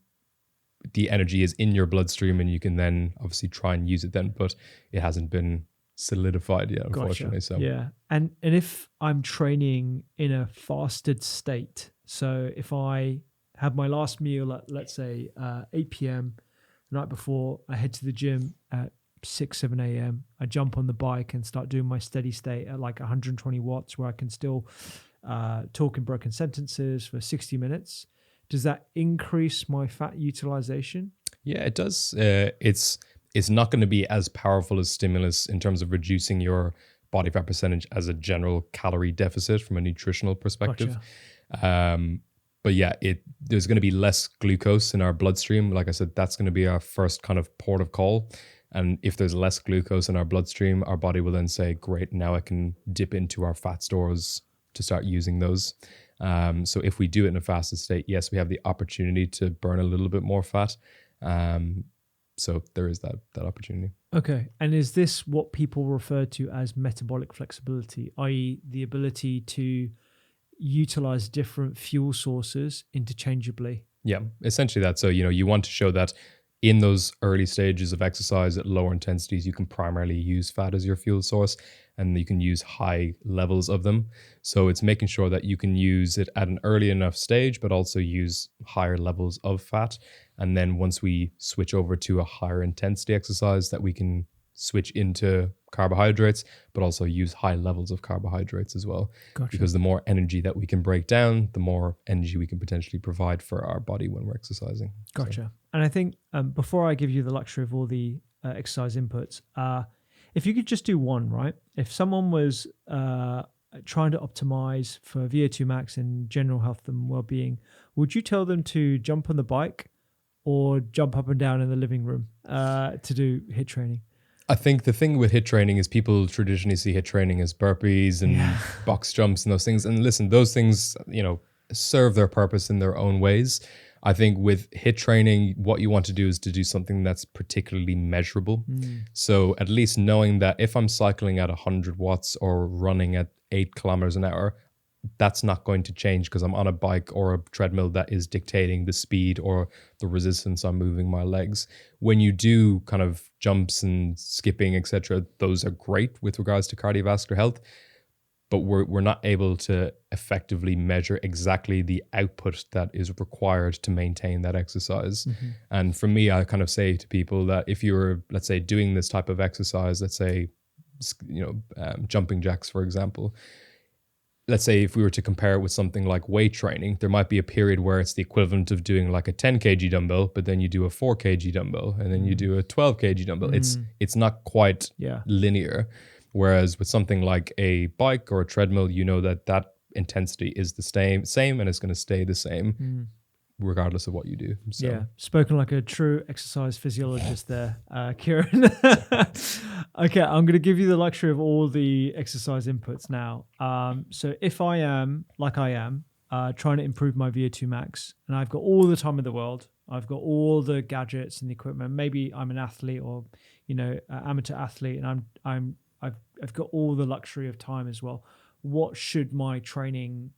the energy is in your bloodstream, and you can then obviously try and use it then, but it hasn't been solidified yet, unfortunately. Gotcha. So yeah, and if I'm training in a fasted state, so if I have my last meal at, let's say, 8 p.m. the night before, I head to the gym at 6-7 a.m. I jump on the bike and start doing my steady state at like 120 watts where I can still talk in broken sentences for 60 minutes. Does that increase my fat utilization? Yeah, it does. It's not going to be as powerful as stimulus in terms of reducing your body fat percentage as a general calorie deficit from a nutritional perspective. Gotcha. But yeah, there's going to be less glucose in our bloodstream. Like I said, that's going to be our first kind of port of call. And if there's less glucose in our bloodstream, our body will then say, great, now I can dip into our fat stores to start using those. So if we do it in a fasted state, yes, we have the opportunity to burn a little bit more fat. So there is that opportunity. Okay. And is this what people refer to as metabolic flexibility, i.e. the ability to utilize different fuel sources interchangeably? Yeah, essentially that. So, you want to show that in those early stages of exercise at lower intensities, you can primarily use fat as your fuel source, and you can use high levels of them. So it's making sure that you can use it at an early enough stage, but also use higher levels of fat. And then once we switch over to a higher intensity exercise, that we can switch into carbohydrates, but also use high levels of carbohydrates as well. Gotcha. Because the more energy that we can break down, the more energy we can potentially provide for our body when we're exercising. Gotcha. So. And I think before I give you the luxury of all the exercise inputs, if you could just do one, right? If someone was trying to optimize for VO2 max and general health and well-being, would you tell them to jump on the bike or jump up and down in the living room to do HIIT training? I think the thing with HIIT training is people traditionally see HIIT training as burpees and box jumps and those things. And listen, those things, serve their purpose in their own ways. I think with HIIT training, what you want to do is to do something that's particularly measurable. So at least knowing that if I'm cycling at 100 watts or running at 8 kilometers an hour, that's not going to change because I'm on a bike or a treadmill that is dictating the speed or the resistance I'm moving my legs. When you do kind of jumps and skipping, etc., those are great with regards to cardiovascular health, but we're not able to effectively measure exactly the output that is required to maintain that exercise. Mm-hmm. And for me, I kind of say to people that if you're, let's say, doing this type of exercise, let's say, jumping jacks, for example, let's say if we were to compare it with something like weight training, there might be a period where it's the equivalent of doing like a 10 kg dumbbell, but then you do a 4 kg dumbbell and then you do a 12 kg dumbbell. It's not quite linear. Whereas with something like a bike or a treadmill, you know that intensity is the same and it's going to stay the same regardless of what you do. So. Yeah, spoken like a true exercise physiologist there, Kiran. Okay, I'm going to give you the luxury of all the exercise inputs now. So if I am, like I am, trying to improve my VO2 max, and I've got all the time in the world, I've got all the gadgets and the equipment, maybe I'm an athlete or, amateur athlete, and I've got all the luxury of time as well. What should my training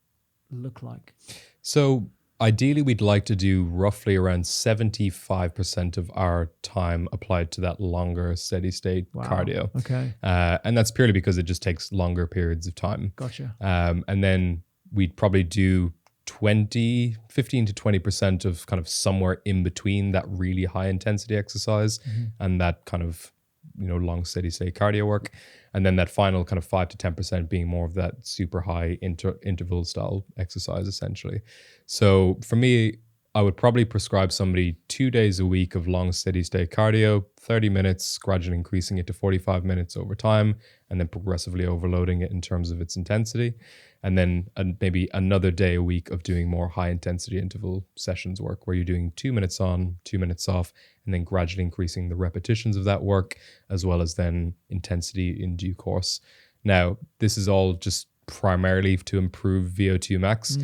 look like? So ideally, we'd like to do roughly around 75% of our time applied to that longer steady state cardio. Okay. And that's purely because it just takes longer periods of time. Gotcha. And then we'd probably do 15 to 20% of kind of somewhere in between that really high intensity exercise and that kind of long steady state cardio work, and then that final kind of 5 to 10% being more of that super high interval style exercise essentially. So for me, I would probably prescribe somebody 2 days a week of long steady state cardio, 30 minutes, gradually increasing it to 45 minutes over time, and then progressively overloading it in terms of its intensity. And then maybe another day a week of doing more high intensity interval sessions work where you're doing 2 minutes on, 2 minutes off, and then gradually increasing the repetitions of that work as well as then intensity in due course. Now, this is all just primarily to improve VO2 max.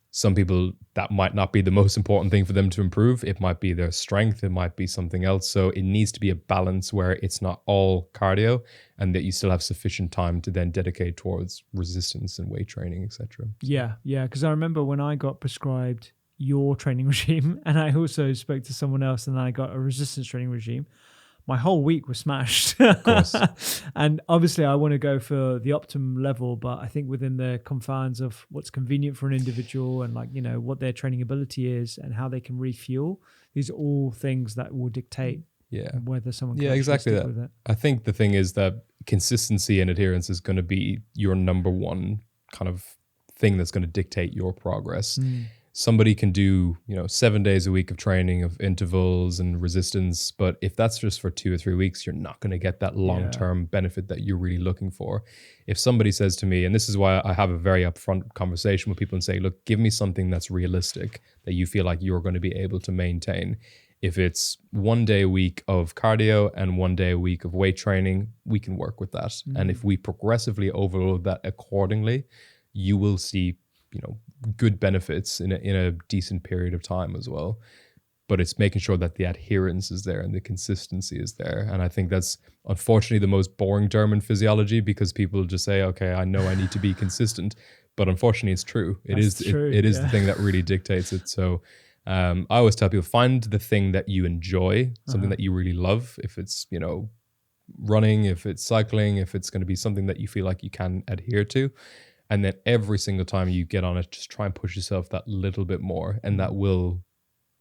Some people, that might not be the most important thing for them to improve. It might be their strength. It might be something else. So it needs to be a balance where it's not all cardio and that you still have sufficient time to then dedicate towards resistance and weight training, etc. Yeah. Because I remember when I got prescribed your training regime and I also spoke to someone else and I got a resistance training regime, my whole week was smashed. Of course. And obviously I want to go for the optimum level, but I think within the confines of what's convenient for an individual and what their training ability is and how they can refuel, these are all things that will dictate whether someone can exactly stick that. with it. I think the thing is that consistency and adherence is going to be your number one kind of thing that's going to dictate your progress. somebody can do, 7 days a week of training of intervals and resistance. But if that's just for 2 or 3 weeks, you're not going to get that long-term benefit that you're really looking for. If somebody says to me, and this is why I have a very upfront conversation with people and say, look, give me something that's realistic that you feel like you're going to be able to maintain. If it's 1 day a week of cardio and 1 day a week of weight training, we can work with that. And if we progressively overload that accordingly, you will see, good benefits in a decent period of time as well. But it's making sure that the adherence is there and the consistency is there. And I think that's unfortunately the most boring term in physiology, because people just say, okay, I know I need to be consistent. But unfortunately, it's true. It is the thing that really dictates it. So I always tell people, find the thing that you enjoy, something that you really love. If it's, running, if it's cycling, if it's going to be something that you feel like you can adhere to. And then every single time you get on it, just try and push yourself that little bit more. And that will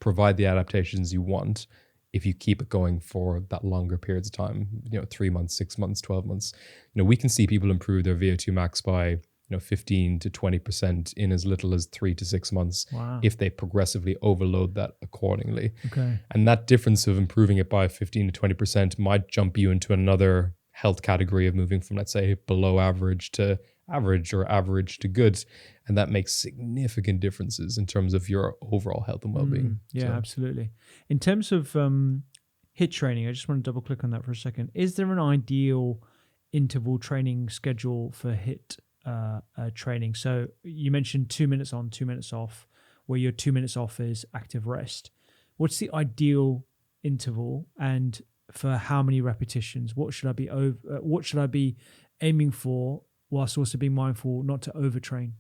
provide the adaptations you want if you keep it going for that longer periods of time, 3 months, 6 months, 12 months. We can see people improve their VO2 max by 15 to 20% in as little as 3 to 6 months. Wow. If they progressively overload that accordingly. Okay. And that difference of improving it by 15 to 20% might jump you into another health category of moving from, let's say, below average to average or average to good. And that makes significant differences in terms of your overall health and well-being. Absolutely. In terms of HIIT training, I just want to double click on that for a second. Is there an ideal interval training schedule for HIIT training? So you mentioned 2 minutes on, 2 minutes off, where your 2 minutes off is active rest. What's the ideal interval, and for how many repetitions? What should I be aiming for, whilst also being mindful not to overtrain?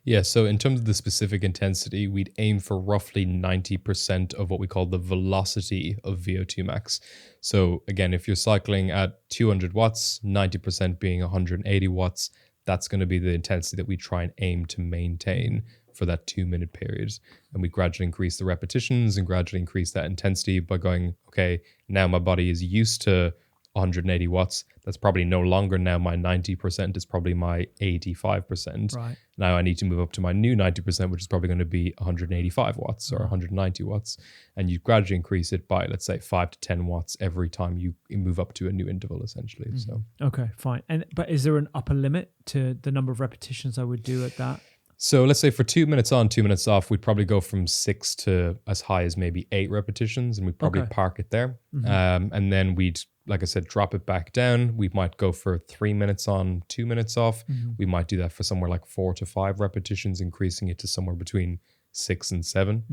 Yeah, so in terms of the specific intensity, we'd aim for roughly 90% of what we call the velocity of VO2 max. So again, if you're cycling at 200 watts, 90% being 180 watts, that's going to be the intensity that we try and aim to maintain for that 2 minute period. And we gradually increase the repetitions and gradually increase that intensity by going, okay, now my body is used to 180 watts. That's probably no longer now my 90%, it's probably my 85%. Right. Now I need to move up to my new 90%, which is probably going to be 185 watts or 190 watts. And you gradually increase it by, let's say, 5 to 10 watts every time you move up to a new interval, essentially. So okay, fine. But is there an upper limit to the number of repetitions I would do at that? So let's say for 2 minutes on, 2 minutes off, we'd probably go from 6 to as high as maybe 8 repetitions, and we'd probably park it there. And then we'd, like I said, drop it back down. We might go for 3 minutes on, 2 minutes off. We might do that for somewhere like 4 to 5 repetitions, increasing it to somewhere between 6 and 7.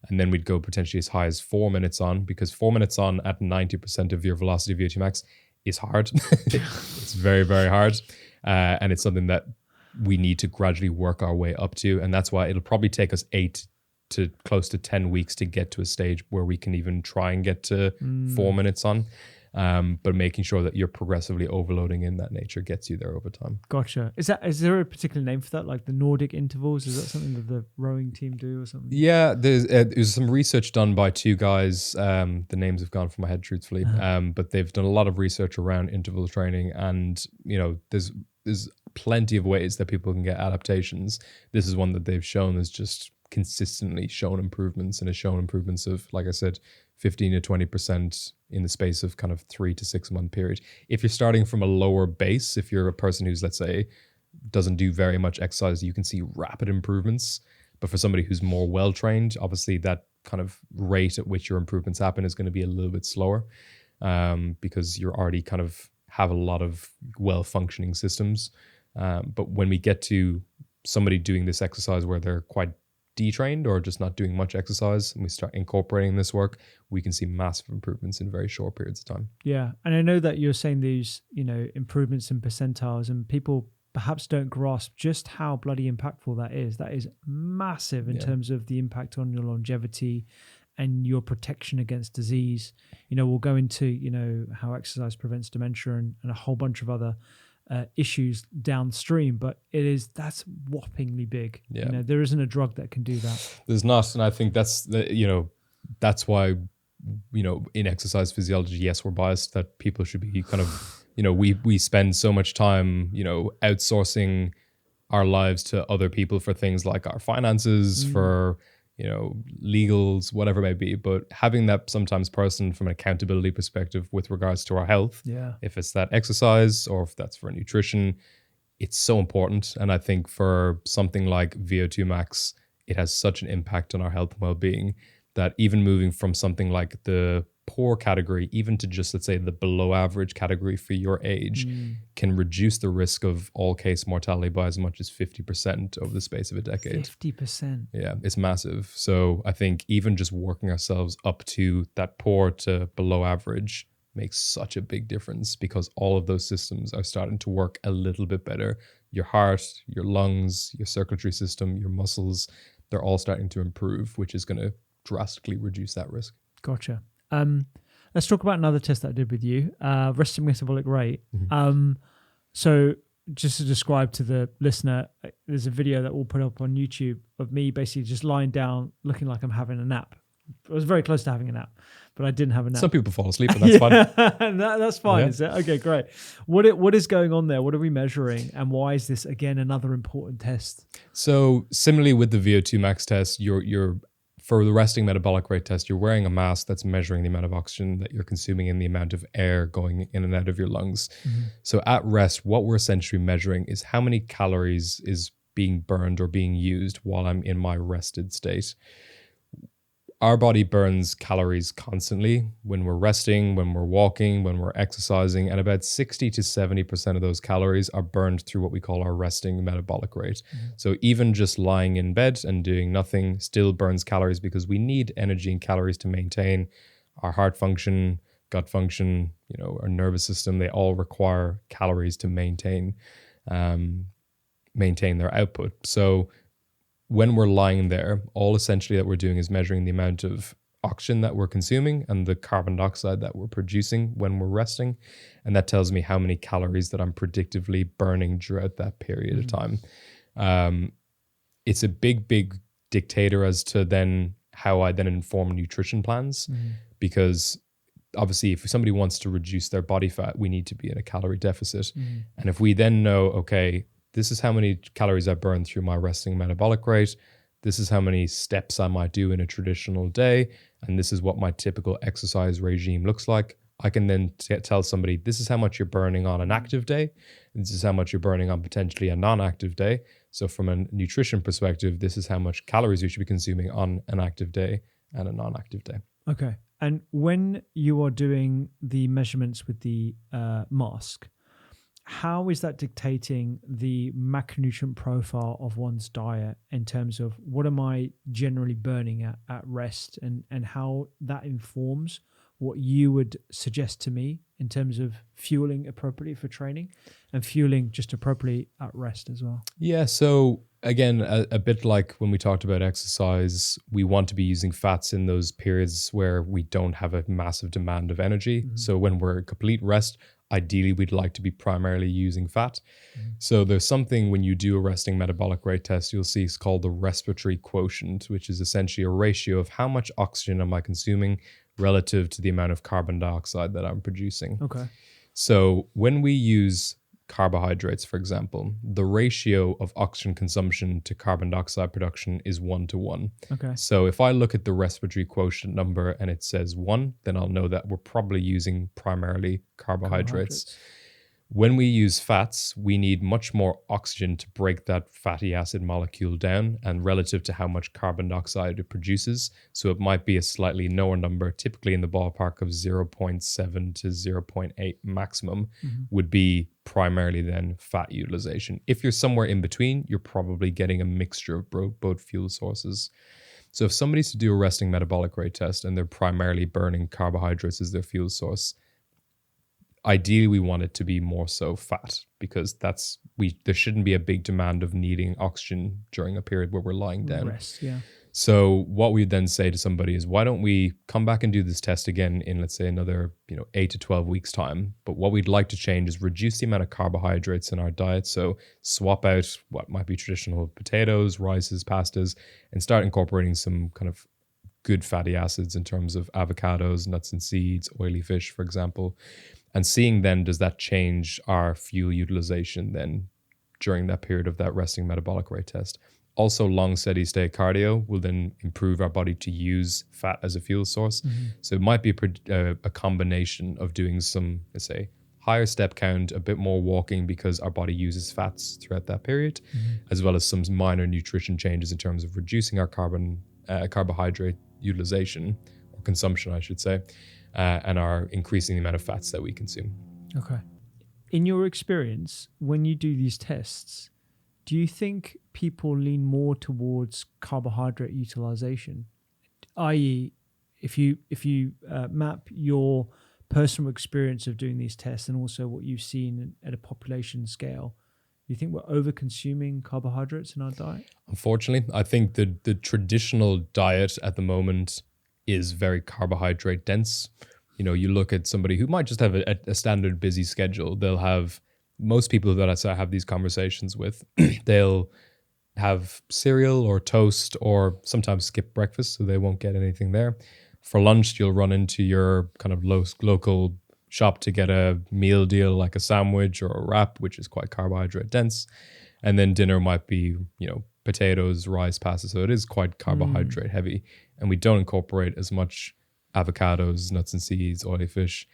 And then we'd go potentially as high as 4 minutes on, because 4 minutes on at 90% of your velocity VO2 max is hard. It's very, very hard. And it's something that we need to gradually work our way up to. And that's why it'll probably take us 8 to close to 10 weeks to get to a stage where we can even try and get to 4 minutes on. But making sure that you're progressively overloading in that nature gets you there over time. Gotcha. Is there a particular name for that, like the Nordic intervals? Is that something that the rowing team do or something? Yeah, there's some research done by 2 guys. The names have gone from my head, truthfully. But they've done a lot of research around interval training, and there's plenty of ways that people can get adaptations. This is one that they've shown has just consistently shown improvements, and has shown improvements of, like I said, 15 to 20% in the space of kind of 3 to 6 month period. If you're starting from a lower base, if you're a person who's, let's say, doesn't do very much exercise, you can see rapid improvements. But for somebody who's more well-trained, obviously that kind of rate at which your improvements happen is going to be a little bit slower, because you're already kind of have a lot of well-functioning systems. But when we get to somebody doing this exercise where they're quite detrained or just not doing much exercise, and we start incorporating this work, we can see massive improvements in very short periods of time. Yeah. And I know that you're saying these, improvements in percentiles, and people perhaps don't grasp just how bloody impactful that is. That is massive in terms of the impact on your longevity and your protection against disease. We'll go into, how exercise prevents dementia and a whole bunch of other issues downstream, but that's whoppingly big. Yeah. There isn't a drug that can do that. There's not, and I think that's that's why in exercise physiology, yes, we're biased that people should be kind of we spend so much time outsourcing our lives to other people for things like our finances, for, legals, whatever it may be. But having that sometimes person from an accountability perspective with regards to our health, if it's that exercise or if that's for nutrition, it's so important. And I think for something like VO2 max, it has such an impact on our health and well-being that even moving from something like the poor category, even to just, let's say, the below average category for your age, can reduce the risk of all case mortality by as much as 50% over the space of a decade. 50%. Yeah, it's massive. So I think even just working ourselves up to that poor to below average makes such a big difference, because all of those systems are starting to work a little bit better. Your heart, your lungs, your circulatory system, your muscles, they're all starting to improve, which is going to drastically reduce that risk. Gotcha. Let's talk about another test that I did with you, resting metabolic rate. So just to describe to the listener, there's a video that we'll put up on YouTube of me basically just lying down looking like I'm having a nap. I was very close to having a nap, but I didn't have a nap. Some people fall asleep, and that's fine. That's fine, is it? Okay, great. What is going on there? What are we measuring? And why is this, again, another important test? So similarly with the VO2 max test, you're for the resting metabolic rate test, you're wearing a mask that's measuring the amount of oxygen that you're consuming and the amount of air going in and out of your lungs. So at rest, what we're essentially measuring is how many calories is being burned or being used while I'm in my rested state. Our body burns calories constantly when we're resting, when we're walking, when we're exercising, and about 60 to 70% of those calories are burned through what we call our resting metabolic rate. So even just lying in bed and doing nothing still burns calories, because we need energy and calories to maintain our heart function, gut function, our nervous system. They all require calories to maintain their output. So when we're lying there, all essentially that we're doing is measuring the amount of oxygen that we're consuming and the carbon dioxide that we're producing when we're resting. And that tells me how many calories that I'm predictively burning throughout that period of time. It's a big dictator as to then how I then inform nutrition plans, because obviously if somebody wants to reduce their body fat, we need to be in a calorie deficit. And if we then know, okay, this is how many calories I burn through my resting metabolic rate, this is how many steps I might do in a traditional day, and this is what my typical exercise regime looks like, I can then tell somebody, this is how much you're burning on an active day, and this is how much you're burning on potentially a non-active day. So from a nutrition perspective, this is how much calories you should be consuming on an active day and a non-active day. Okay. And when you are doing the measurements with the mask, how is that dictating the macronutrient profile of one's diet in terms of what am I generally burning at rest, and how that informs what you would suggest to me in terms of fueling appropriately for training and fueling just appropriately at rest as well? Yeah, so again, a bit like when we talked about exercise, we want to be using fats in those periods where we don't have a massive demand of energy. So when we're at complete rest, ideally we'd like to be primarily using fat. So there's something when you do a resting metabolic rate test, you'll see it's called the respiratory quotient, which is essentially a ratio of how much oxygen am I consuming relative to the amount of carbon dioxide that I'm producing. Okay. So when we use carbohydrates, for example, the ratio of oxygen consumption to carbon dioxide production is 1:1. Okay. So if I look at the respiratory quotient number and it says 1, then I'll know that we're probably using primarily carbohydrates. When we use fats, we need much more oxygen to break that fatty acid molecule down, and relative to how much carbon dioxide it produces. So it might be a slightly lower number, typically in the ballpark of 0.7 to 0.8 maximum would be primarily then fat utilization. If you're somewhere in between, you're probably getting a mixture of both fuel sources. So if somebody's to do a resting metabolic rate test and they're primarily burning carbohydrates as their fuel source, ideally we want it to be more so fat, because there shouldn't be a big demand of needing oxygen during a period where we're lying down. Rest, yeah. So what we then say to somebody is, why don't we come back and do this test again in, let's say, another 8 to 12 weeks time. But what we'd like to change is reduce the amount of carbohydrates in our diet. So swap out what might be traditional potatoes, rices, pastas, and start incorporating some kind of good fatty acids in terms of avocados, nuts and seeds, oily fish, for example. And seeing then, does that change our fuel utilization then during that period of that resting metabolic rate test. Also, long steady state cardio will then improve our body to use fat as a fuel source. So it might be a combination of doing some, let's say, higher step count, a bit more walking because our body uses fats throughout that period, as well as some minor nutrition changes in terms of reducing our carbohydrate utilization or consumption, I should say, and are increasing the amount of fats that we consume. Okay. In your experience, when you do these tests, do you think people lean more towards carbohydrate utilization? I.e., if you map your personal experience of doing these tests and also what you've seen at a population scale, do you think we're over-consuming carbohydrates in our diet? Unfortunately, I think the traditional diet at the moment is very carbohydrate dense. You know, you look at somebody who might just have a standard busy schedule. They'll have, most people that I have these conversations with, they'll have cereal or toast or sometimes skip breakfast, so they won't get anything there. For lunch, you'll run into your kind of local shop to get a meal deal like a sandwich or a wrap, which is quite carbohydrate dense. And then dinner might be, you know, potatoes, rice, pasta. So it is quite carbohydrate heavy. And we don't incorporate as much avocados, nuts and seeds, oily fish.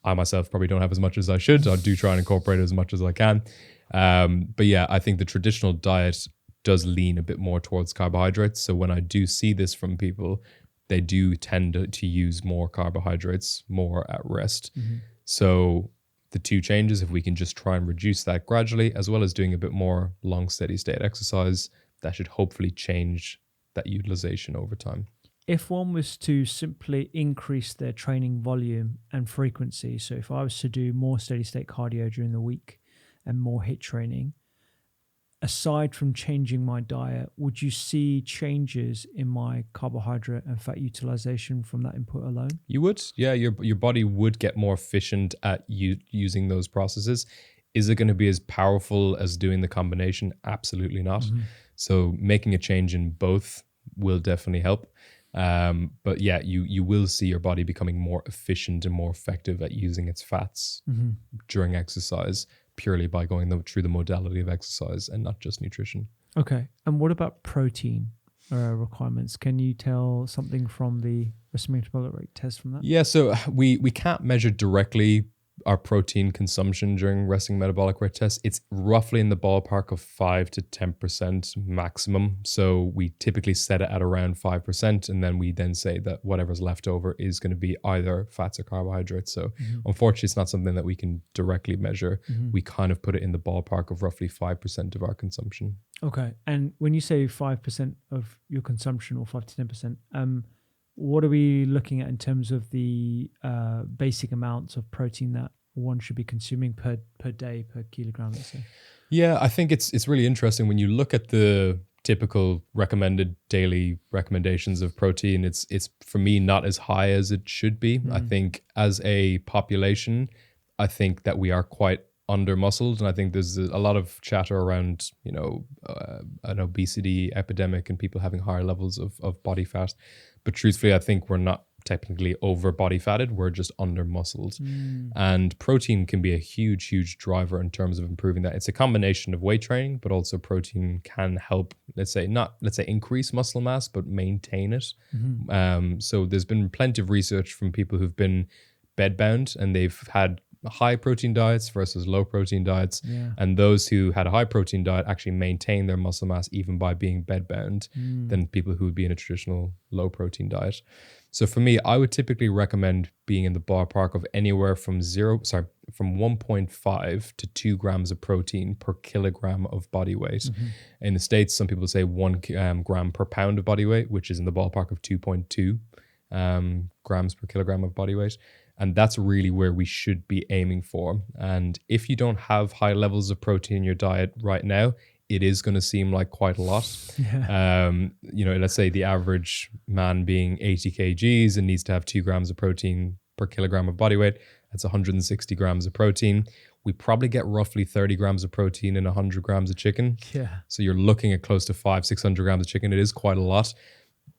I myself probably don't have as much as I should. I do try and incorporate as much as I can. But yeah, I think the traditional diet does lean a bit more towards carbohydrates. So when I do see this from people, they do tend to use more carbohydrates more at rest. So the two changes, if we can just try and reduce that gradually, as well as doing a bit more long steady state exercise, that should hopefully change that utilization over time. If one was to simply increase their training volume and frequency, so if I was to do more steady state cardio during the week and more HIIT training, aside from changing my diet, would you see changes in my carbohydrate and fat utilization from that input alone? You would, yeah. Your body would get more efficient at using those processes. Is it going to be as powerful as doing the combination? Absolutely not. So making a change in both will definitely help. But yeah, you will see your body becoming more efficient and more effective at using its fats during exercise, purely by going through the modality of exercise and not just nutrition. Okay. And what about protein requirements? Can you tell something from the resting metabolic rate test from that? Yeah, so we can't measure directly our protein consumption during resting metabolic rate tests. It's roughly in the ballpark of 5 to 10% maximum. So we typically set it at around 5%, and then we then say that whatever's left over is going to be either fats or carbohydrates. So unfortunately, it's not something that we can directly measure. We kind of put it in the ballpark of roughly 5% of our consumption. Okay. And when you say 5% of your consumption or 5 to 10%, what are we looking at in terms of the basic amounts of protein that one should be consuming per day, per kilogram, let's say? Yeah, I think it's really interesting when you look at the typical recommended daily recommendations of protein. It's for me not as high as it should be. I think as a population, I think that we are quite under muscled, and I think there's a lot of chatter around, you know, an obesity epidemic and people having higher levels of body fat. But truthfully, I think we're not technically over body fatted, we're just under muscled. And protein can be a huge driver in terms of improving that. It's a combination of weight training, but also protein can help, let's say increase muscle mass, but maintain it. So there's been plenty of research from people who've been bedbound and they've had high protein diets versus low protein diets. And those who had a high protein diet actually maintain their muscle mass even by being bedbound than people who would be in a traditional low protein diet. So for me, I would typically recommend being in the ballpark of anywhere from 1.5 to 2 grams of protein per kilogram of body weight. In the States, some people say 1 gram per pound of body weight, which is in the ballpark of 2.2 grams per kilogram of body weight. And that's really where we should be aiming for. And if you don't have high levels of protein in your diet right now, it is going to seem like quite a lot. You know, let's say the average man being 80 kgs and needs to have 2 grams of protein per kilogram of body weight. That's 160 grams of protein. We probably get roughly 30 grams of protein in 100 grams of chicken. So you're looking at close to 500-600 grams of chicken. It is quite a lot.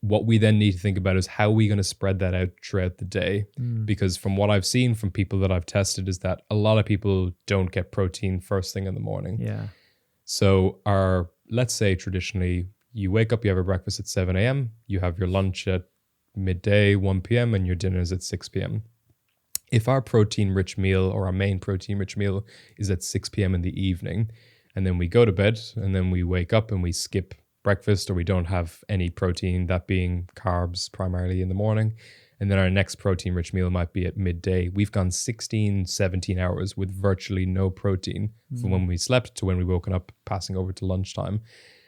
What we then need to think about is how are we going to spread that out throughout the day? Because from what I've seen from people that I've tested is that a lot of people don't get protein first thing in the morning. So let's say traditionally you wake up, you have a breakfast at 7 a.m., you have your lunch at midday, 1 p.m., and your dinner is at 6 p.m. If our protein-rich meal or our main protein-rich meal is at 6 p.m. in the evening, and then we go to bed, and then we wake up and we skip breakfast, or we don't have any protein, that being carbs primarily in the morning, and then our next protein-rich meal might be at midday, we've gone 16, 17 hours with virtually no protein from when we slept to when we woken up, passing over to lunchtime.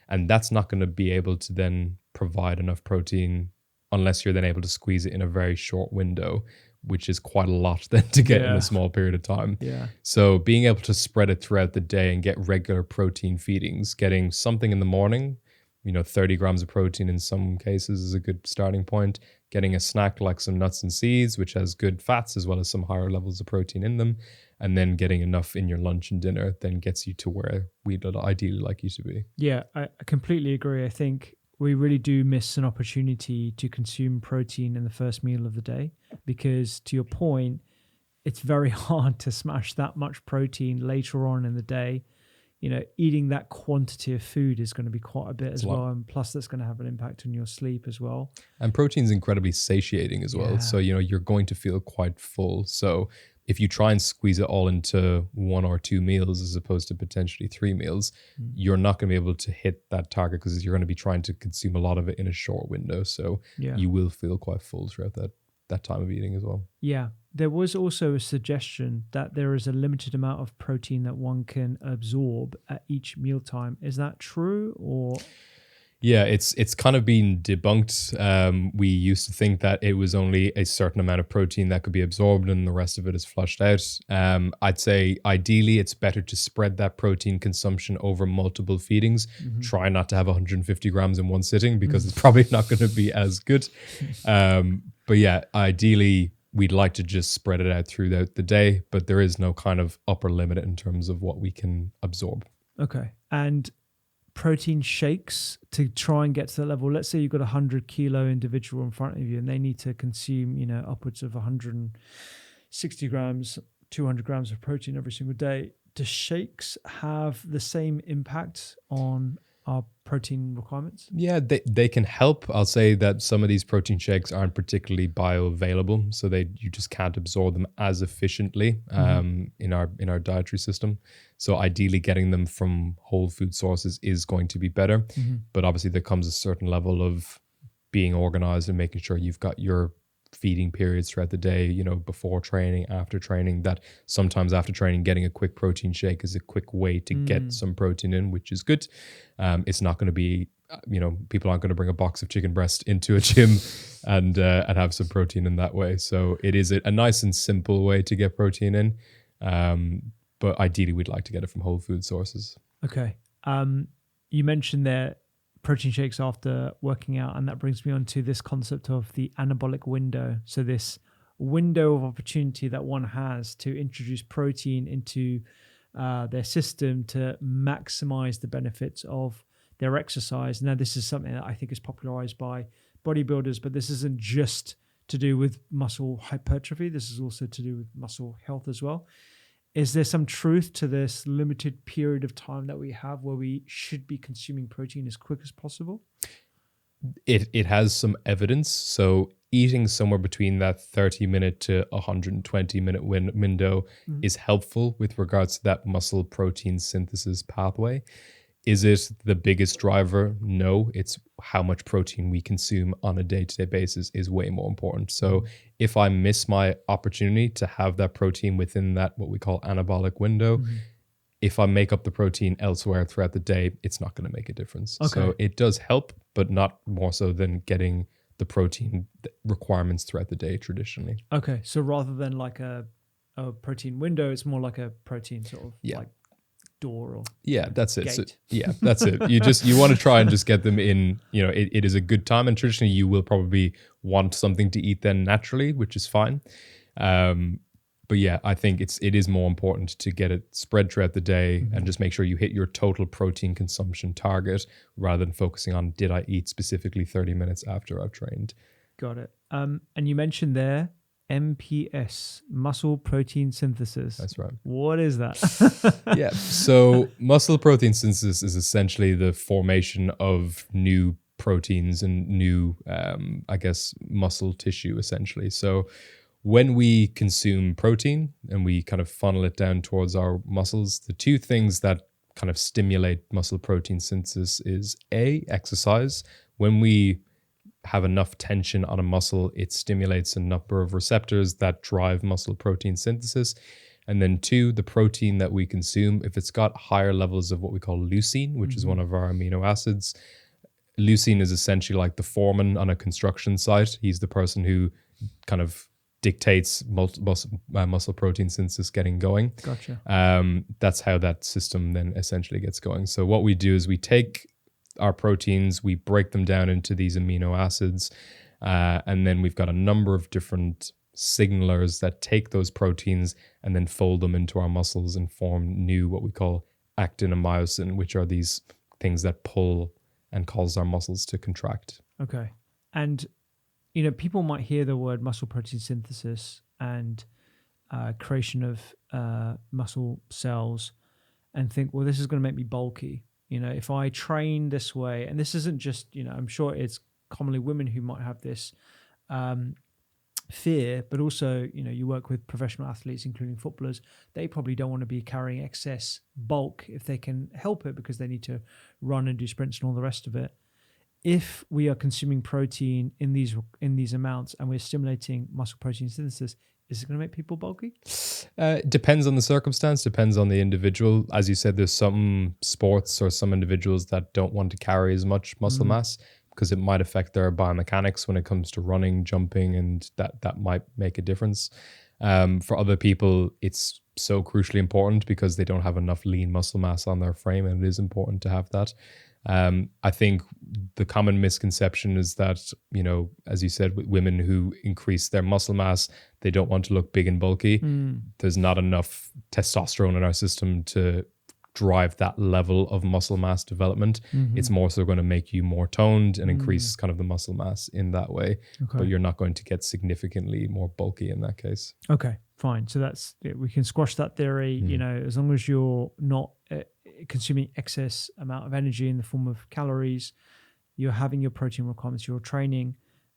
And that's not going to be able to then provide enough protein unless you're then able to squeeze it in a very short window, which is quite a lot then to get in a small period of time. Yeah. So being able to spread it throughout the day and get regular protein feedings, getting something in the morning, 30 grams of protein in some cases is a good starting point. Getting a snack like some nuts and seeds, which has good fats as well as some higher levels of protein in them. And then getting enough in your lunch and dinner then gets you to where we'd ideally like you to be. Yeah, I completely agree. I think we really do miss an opportunity to consume protein in the first meal of the day, because to your point, it's very hard to smash that much protein later on in the day. Eating that quantity of food is going to be quite a bit as well. And plus that's going to have an impact on your sleep as well. And protein's incredibly satiating as well. So, you're going to feel quite full. So if you try and squeeze it all into 1 or 2 meals as opposed to potentially 3 meals, you're not going to be able to hit that target because you're going to be trying to consume a lot of it in a short window. So you will feel quite full throughout that time of eating as well. Yeah. There was also a suggestion that there is a limited amount of protein that one can absorb at each mealtime. Is that true, or? Yeah, it's kind of been debunked. We used to think that it was only a certain amount of protein that could be absorbed and the rest of it is flushed out. I'd say ideally it's better to spread that protein consumption over multiple feedings. Try not to have 150 grams in one sitting because it's probably not going to be as good. But yeah, ideally we'd like to just spread it out throughout the day, but there is no kind of upper limit in terms of what we can absorb. Okay. And protein shakes to try and get to that level. Let's say you've got a 100-kilo individual in front of you and they need to consume, upwards of 160 grams, 200 grams of protein every single day. Do shakes have the same impact on our protein requirements? Yeah, they can help. I'll say that some of these protein shakes aren't particularly bioavailable, so you just can't absorb them as efficiently in our dietary system. So ideally getting them from whole food sources is going to be better. But obviously there comes a certain level of being organized and making sure you've got your feeding periods throughout the day, before training, after training, that sometimes after training, getting a quick protein shake is a quick way to get some protein in, which is good. It's not going to be, people aren't going to bring a box of chicken breast into a gym and have some protein in that way. So it is a nice and simple way to get protein in. But ideally we'd like to get it from whole food sources. Okay. You mentioned there protein shakes after working out, and that brings me on to this concept of the anabolic window. So this window of opportunity that one has to introduce protein into their system to maximize the benefits of their exercise. Now, this is something that I think is popularized by bodybuilders, but this isn't just to do with muscle hypertrophy. This is also to do with muscle health as well. Is there some truth to this limited period of time that we have where we should be consuming protein as quick as possible? It has some evidence. So eating somewhere between that 30-minute to 120-minute window is helpful with regards to that muscle protein synthesis pathway. Is it the biggest driver? No, it's how much protein we consume on a day-to-day basis is way more important. So if I miss my opportunity to have that protein within that, what we call anabolic window, if I make up the protein elsewhere throughout the day, it's not going to make a difference. Okay. So it does help, but not more so than getting the protein requirements throughout the day traditionally. Okay, so rather than like a protein window, it's more like a protein sort of like door or that's it. Gate. So, that's it. You want to try and just get them in, it is a good time, and traditionally you will probably want something to eat then naturally, which is fine. But yeah, I think it is more important to get it spread throughout the day and just make sure you hit your total protein consumption target rather than focusing on did I eat specifically 30 minutes after I've trained. Got it. And you mentioned there MPS, muscle protein synthesis. That's right. What is that? Yeah. So muscle protein synthesis is essentially the formation of new proteins and new, I guess, muscle tissue, essentially. So when we consume protein and we kind of funnel it down towards our muscles, the two things that kind of stimulate muscle protein synthesis is exercise. When we have enough tension on a muscle, it stimulates a number of receptors that drive muscle protein synthesis. And then two, the protein that we consume, if it's got higher levels of what we call leucine, which is one of our amino acids. Leucine is essentially like the foreman on a construction site. He's the person who kind of dictates muscle protein synthesis getting going. Gotcha. That's how that system then essentially gets going. So what we do is we take our proteins, we break them down into these amino acids, and then we've got a number of different signalers that take those proteins and then fold them into our muscles and form new what we call actin and myosin, which are these things that pull and cause our muscles to contract. Okay. And people might hear the word muscle protein synthesis and creation of muscle cells and think, well, this is going to make me bulky. If I train this way, and this isn't just, I'm sure it's commonly women who might have this fear, but also, you work with professional athletes, including footballers. They probably don't want to be carrying excess bulk if they can help it, because they need to run and do sprints and all the rest of it. If we are consuming protein in these amounts and we're stimulating muscle protein synthesis, is it going to make people bulky? Depends on the circumstance, depends on the individual. As you said, there's some sports or some individuals that don't want to carry as much muscle mass because it might affect their biomechanics when it comes to running, jumping, and that might make a difference. For other people, it's so crucially important because they don't have enough lean muscle mass on their frame, and it is important to have that. I think the common misconception is that, as you said, with women who increase their muscle mass, they don't want to look big and bulky. There's not enough testosterone in our system to drive that level of muscle mass development. It's more so going to make you more toned and increase kind of the muscle mass in that way. Okay. But you're not going to get significantly more bulky in that case. Okay, fine. So that's it. We can squash that theory, as long as you're not consuming excess amount of energy in the form of calories, you're having your protein requirements, you're training,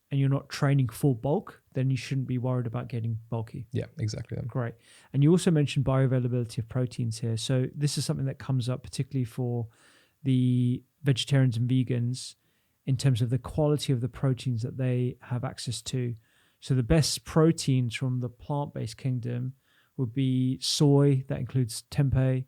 and you're not training full bulk, then you shouldn't be worried about getting bulky. Yeah, exactly. Great. And you also mentioned bioavailability of proteins here. So this is something that comes up particularly for the vegetarians and vegans in terms of the quality of the proteins that they have access to. So the best proteins from the plant-based kingdom would be soy, that includes tempeh,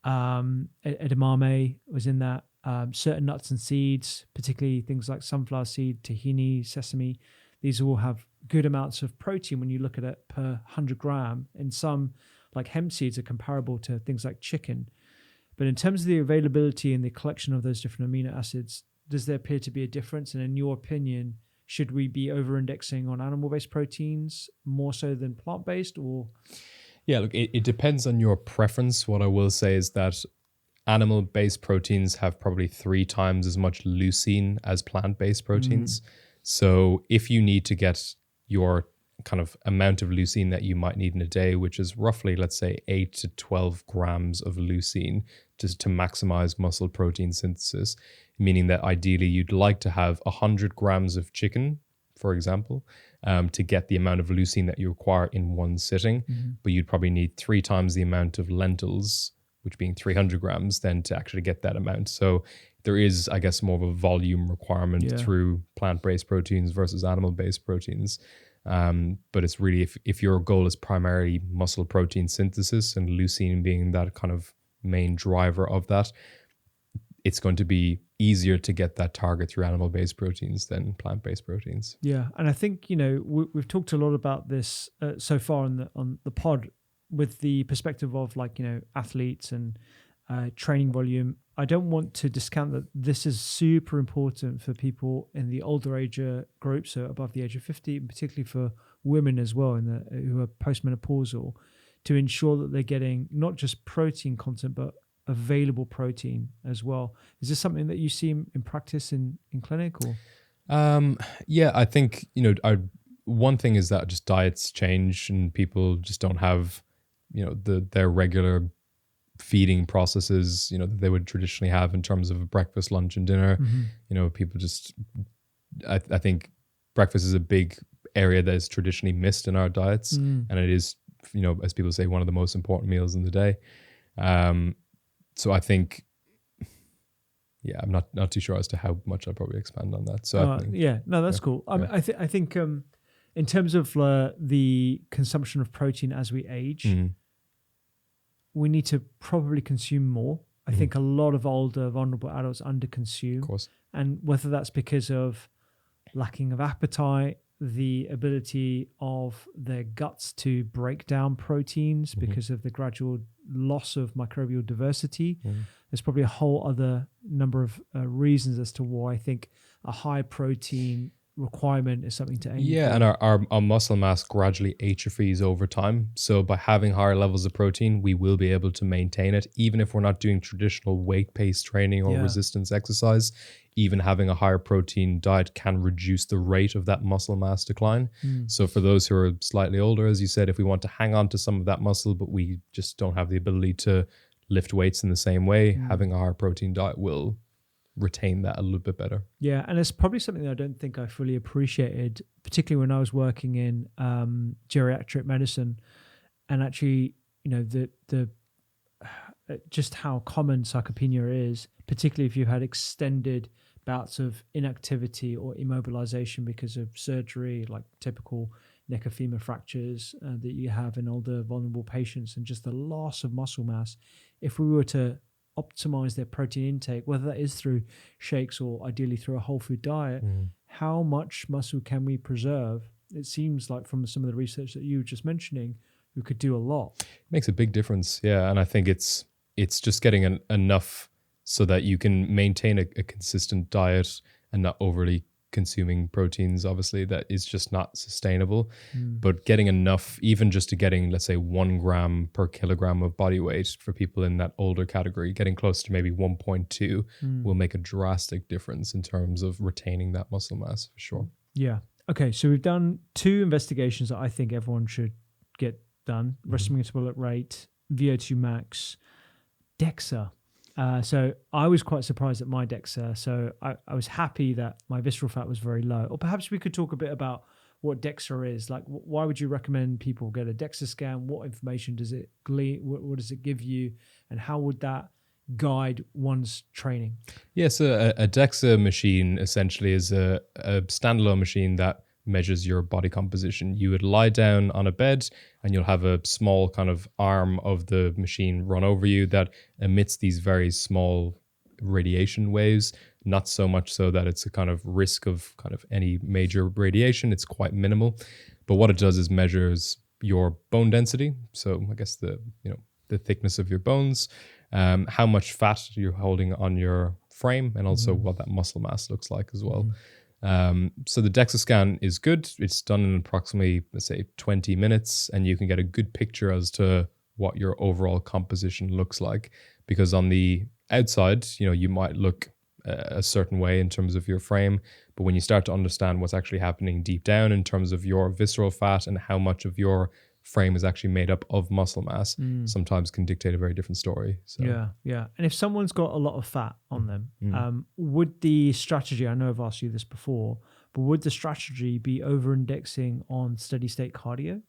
edamame was in that, certain nuts and seeds, particularly things like sunflower seed, tahini, sesame. These all have good amounts of protein when you look at it per 100 gram. And some, like hemp seeds, are comparable to things like chicken. But in terms of the availability and the collection of those different amino acids, does there appear to be a difference? And in your opinion, should we be over-indexing on animal-based proteins more so than plant-based, or? Yeah, look, it depends on your preference. What I will say is that animal-based proteins have probably 3 times as much leucine as plant-based proteins. So if you need to get your kind of amount of leucine that you might need in a day, which is roughly, let's say, 8 to 12 grams of leucine just to maximize muscle protein synthesis, meaning that ideally you'd like to have 100 grams of chicken, for example, to get the amount of leucine that you require in one sitting. But you'd probably need 3 times the amount of lentils, which being 300 grams, then to actually get that amount. So there is, I guess, more of a volume requirement through plant-based proteins versus animal-based proteins. But it's really, if your goal is primarily muscle protein synthesis and leucine being that kind of main driver of that, it's going to be easier to get that target through animal-based proteins than plant-based proteins. Yeah, and I think, we've talked a lot about this so far on the pod with the perspective of athletes and training volume. I don't want to discount that this is super important for people in the older age group, so above the age of 50, and particularly for women as well, who are postmenopausal, to ensure that they're getting not just protein content, but available protein as well. Is this something that you see in practice in clinic, or? Yeah, I think, one thing is that just diets change and people just don't have, their regular feeding processes, that they would traditionally have in terms of breakfast, lunch, and dinner. People just, I think breakfast is a big area that is traditionally missed in our diets, and it is, as people say, one of the most important meals in the day. So I think, I'm not too sure as to how much I'll probably expand on that. So I think, that's cool. I think in terms of the consumption of protein as we age, we need to probably consume more. I think a lot of older, vulnerable adults underconsume. Of course. And whether that's because of lacking of appetite, the ability of their guts to break down proteins because of the gradual loss of microbial diversity. There's probably a whole other number of reasons as to why I think a high protein requirement is something to aim for. And our muscle mass gradually atrophies over time. So by having higher levels of protein, we will be able to maintain it, even if we're not doing traditional weight-based training or resistance exercise. Even having a higher protein diet can reduce the rate of that muscle mass decline. So for those who are slightly older, as you said, if we want to hang on to some of that muscle, but we just don't have the ability to lift weights in the same way, having a higher protein diet will retain that a little bit better. Yeah, and it's probably something that I don't think I fully appreciated, particularly when I was working in geriatric medicine, and actually, the just how common sarcopenia is, particularly if you've had extended bouts of inactivity or immobilization because of surgery, like typical neck or femur fractures that you have in older vulnerable patients, and just the loss of muscle mass. If we were to optimize their protein intake, whether that is through shakes or ideally through a whole food diet, how much muscle can we preserve? It seems like from some of the research that you were just mentioning, we could do a lot. It makes a big difference. Yeah. And I think it's just getting enough so that you can maintain a consistent diet and not overly consuming proteins, obviously, that is just not sustainable. But getting enough, even just to getting, let's say, 1 gram per kilogram of body weight for people in that older category, getting close to maybe 1.2 will make a drastic difference in terms of retaining that muscle mass, for sure. Yeah. Okay. So we've done 2 investigations that I think everyone should get done: resting metabolic rate, VO2 max, DEXA. So I was quite surprised at my DEXA. So I was happy that my visceral fat was very low. Or perhaps we could talk a bit about what DEXA is. Like, why would you recommend people get a DEXA scan? What information does it glean? What does it give you? And how would that guide one's training? Yeah, so a DEXA machine essentially is a standalone machine that measures your body composition. You would lie down on a bed and you'll have a small kind of arm of the machine run over you that emits these very small radiation waves, not so much so that it's a kind of risk of kind of any major radiation. It's quite minimal. But what it does is measures your bone density. So I guess the thickness of your bones, how much fat you're holding on your frame, and also what that muscle mass looks like as well. So the DEXA scan is good. It's done in approximately, let's say, 20 minutes, and you can get a good picture as to what your overall composition looks like. Because on the outside, you might look a certain way in terms of your frame, but when you start to understand what's actually happening deep down in terms of your visceral fat and how much of your frame is actually made up of muscle mass, sometimes can dictate a very different story. So. Yeah. And if someone's got a lot of fat on them, would the strategy, I know I've asked you this before, but would the strategy be over-indexing on steady state cardio?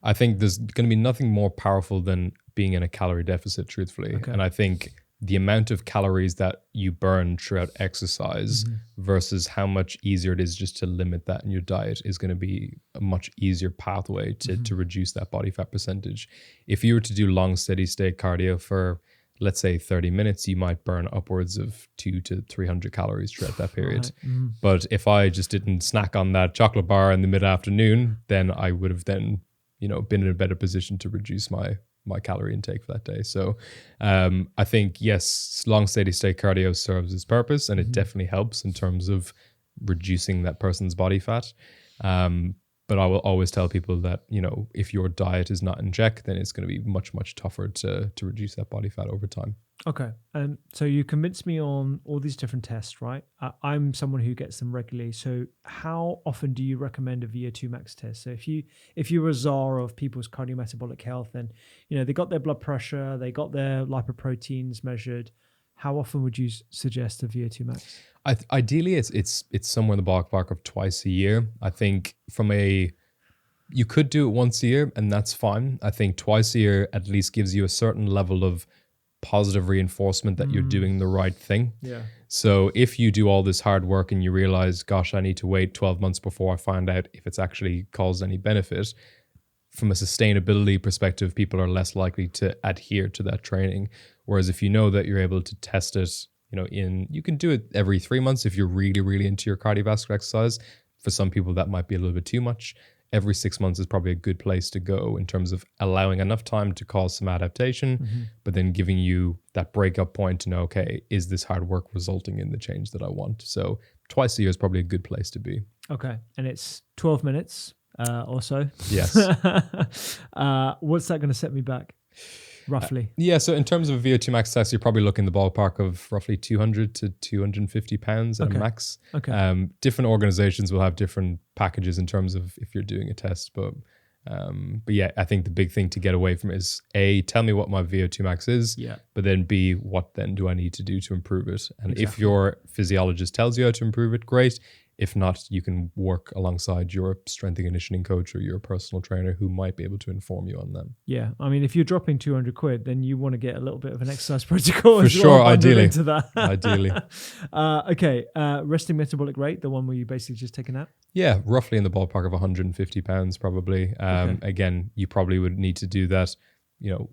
I think there's going to be nothing more powerful than being in a calorie deficit, truthfully. Okay. And I think the amount of calories that you burn throughout exercise versus how much easier it is just to limit that in your diet is going to be a much easier pathway to reduce that body fat percentage. If you were to do long steady state cardio for, let's say, 30 minutes, you might burn upwards of 200 to 300 calories throughout that period. Right. But if I just didn't snack on that chocolate bar in the mid-afternoon, then I would have then, been in a better position to reduce my calorie intake for that day. So I think, yes, long steady state cardio serves its purpose, and it definitely helps in terms of reducing that person's body fat. But I will always tell people that, if your diet is not in check, then it's going to be much, much tougher to reduce that body fat over time. Okay. So you convinced me on all these different tests, right? I'm someone who gets them regularly. So how often do you recommend a VO2 max test? So if you're a czar of people's cardiometabolic health and, they got their blood pressure, they got their lipoproteins measured, how often would you suggest a VO2 max? Ideally, it's somewhere in the ballpark of twice a year. I think you could do it once a year and that's fine. I think twice a year at least gives you a certain level of positive reinforcement that you're doing the right thing. Yeah. So if you do all this hard work and you realize, gosh, I need to wait 12 months before I find out if it's actually caused any benefit, from a sustainability perspective, people are less likely to adhere to that training. Whereas if you know that you're able to test it, you can do it every 3 months if you're really, really into your cardiovascular exercise. For some people, that might be a little bit too much. Every 6 months is probably a good place to go in terms of allowing enough time to cause some adaptation, but then giving you that breakup point to know, okay, is this hard work resulting in the change that I want? So twice a year is probably a good place to be. Okay. And it's 12 minutes or so. Yes. What's that going to set me back? Roughly. Yeah, so in terms of VO2 max test, you're probably looking in the ballpark of roughly 200 to 250 pounds at a max. Okay. Different organizations will have different packages in terms of if you're doing a test, but yeah, I think the big thing to get away from is A, tell me what my VO2 max is, but then B, what then do I need to do to improve it? And if your physiologist tells you how to improve it, great. If not, you can work alongside your strength and conditioning coach or your personal trainer who might be able to inform you on them. Yeah. I mean, if you're dropping 200 quid, then you want to get a little bit of an exercise protocol. For sure, ideally. Into that. Ideally. Okay. Resting metabolic rate, the one where you basically just take a nap? Yeah, roughly in the ballpark of 150 pounds probably. Again, you probably would need to do that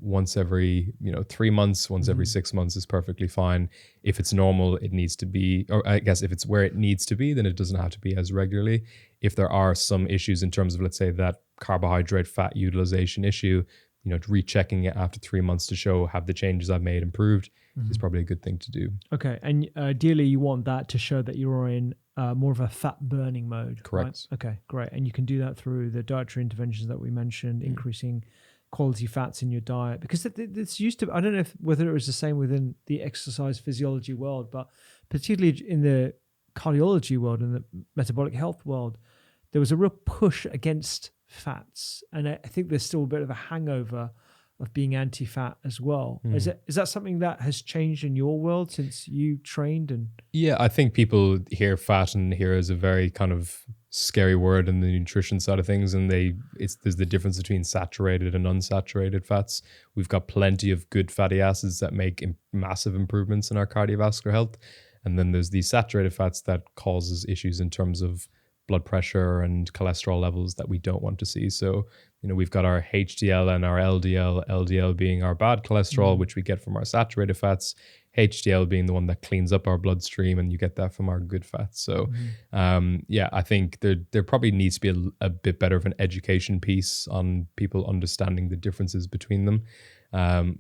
once every 3 months, once every 6 months is perfectly fine. If it's normal, it needs to be, or I guess if it's where it needs to be, then it doesn't have to be as regularly. If there are some issues in terms of, let's say, that carbohydrate fat utilization issue, rechecking it after 3 months to show have the changes I've made improved is probably a good thing to do. Okay. And ideally you want that to show that you're in more of a fat burning mode. Correct. Right? Okay, great. And you can do that through the dietary interventions that we mentioned, increasing quality fats in your diet, because this used to, I don't know whether it was the same within the exercise physiology world, but particularly in the cardiology world and the metabolic health world, there was a real push against fats. And I think there's still a bit of a hangover of being anti-fat as well. Is that something that has changed in your world since you trained? And yeah, I think people hear fat and hear as a very kind of scary word in the nutrition side of things, and there's the difference between saturated and unsaturated fats. We've got plenty of good fatty acids that make massive improvements in our cardiovascular health, and then there's these saturated fats that causes issues in terms of blood pressure and cholesterol levels that we don't want to see. So, we've got our HDL and our LDL being our bad cholesterol, which we get from our saturated fats, HDL being the one that cleans up our bloodstream, and you get that from our good fats. So, yeah, I think there probably needs to be a bit better of an education piece on people understanding the differences between them.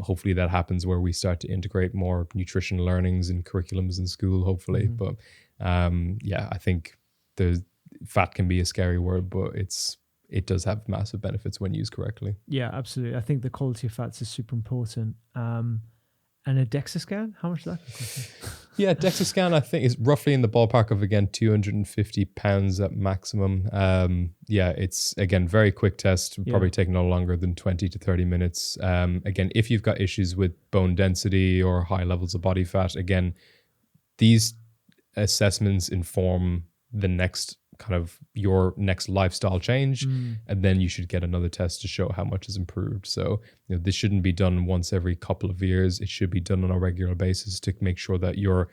Hopefully that happens where we start to integrate more nutrition learnings in curriculums in school, hopefully. But yeah, I think the fat can be a scary word, but it does have massive benefits when used correctly. Yeah, absolutely. I think the quality of fats is super important. And a DEXA scan, how much does that cost? Yeah, DEXA scan, I think, is roughly in the ballpark of, again, 250 pounds at maximum. Yeah, it's, again, very quick test, probably take no longer than 20 to 30 minutes. Again, if you've got issues with bone density or high levels of body fat, again, these assessments inform the next kind of your next lifestyle change, and then you should get another test to show how much has improved. So this shouldn't be done once every couple of years. It should be done on a regular basis to make sure that you're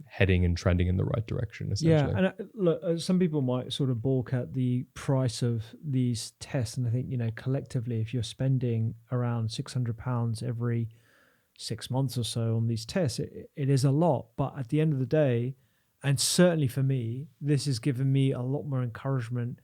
heading and trending in the right direction, essentially. Yeah, and look, some people might sort of balk at the price of these tests, and I think collectively, if you're spending around £600 every 6 months or so on these tests, it is a lot. But at the end of the day, and certainly for me, this has given me a lot more encouragement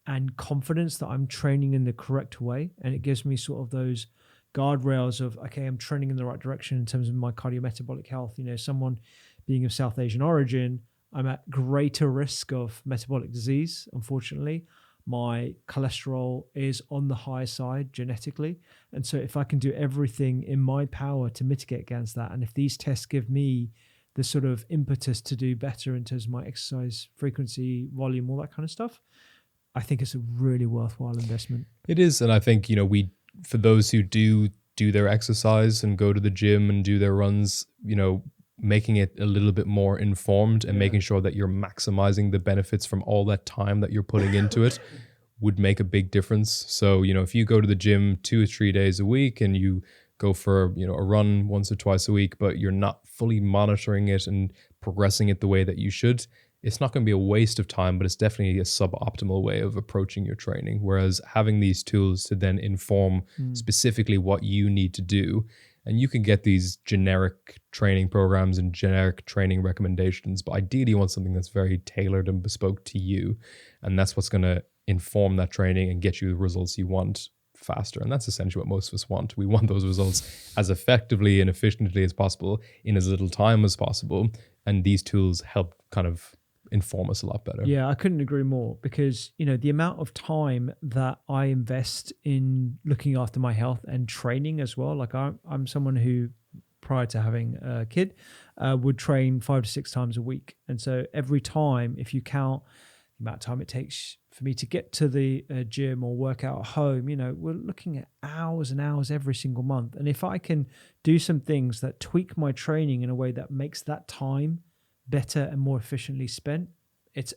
and confidence that I'm training in the correct way. And it gives me sort of those guardrails of, okay, I'm trending in the right direction in terms of my cardiometabolic health. Someone being of South Asian origin, I'm at greater risk of metabolic disease, unfortunately. my cholesterol is on the high side genetically. And so if I can do everything in my power to mitigate against that, and if these tests give me the sort of impetus to do better in terms of my exercise frequency, volume, all that kind of stuff, I think it's a really worthwhile investment. It is. And I think, for those who do their exercise and go to the gym and do their runs, making it a little bit more informed and making sure that you're maximizing the benefits from all that time that you're putting into it would make a big difference. So, if you go to the gym 2 or 3 days a week and you go for, a run once or twice a week, but you're not fully monitoring it and progressing it the way that you should, it's not going to be a waste of time, but it's definitely a suboptimal way of approaching your training. Whereas having these tools to then inform specifically what you need to do, and you can get these generic training programs and generic training recommendations, but ideally you want something that's very tailored and bespoke to you. And that's what's going to inform that training and get you the results you want faster. And that's essentially what most of us want. We want those results as effectively and efficiently as possible in as little time as possible. And these tools help kind of inform us a lot better. Yeah, I couldn't agree more, because the amount of time that I invest in looking after my health and training as well. Like I'm someone who, prior to having a kid, would train 5 to 6 times a week. And so every time, if you count the amount of time it takes for me to get to the gym or work out at home, we're looking at hours and hours every single month. And if I can do some things that tweak my training in a way that makes that time better and more efficiently spent, it's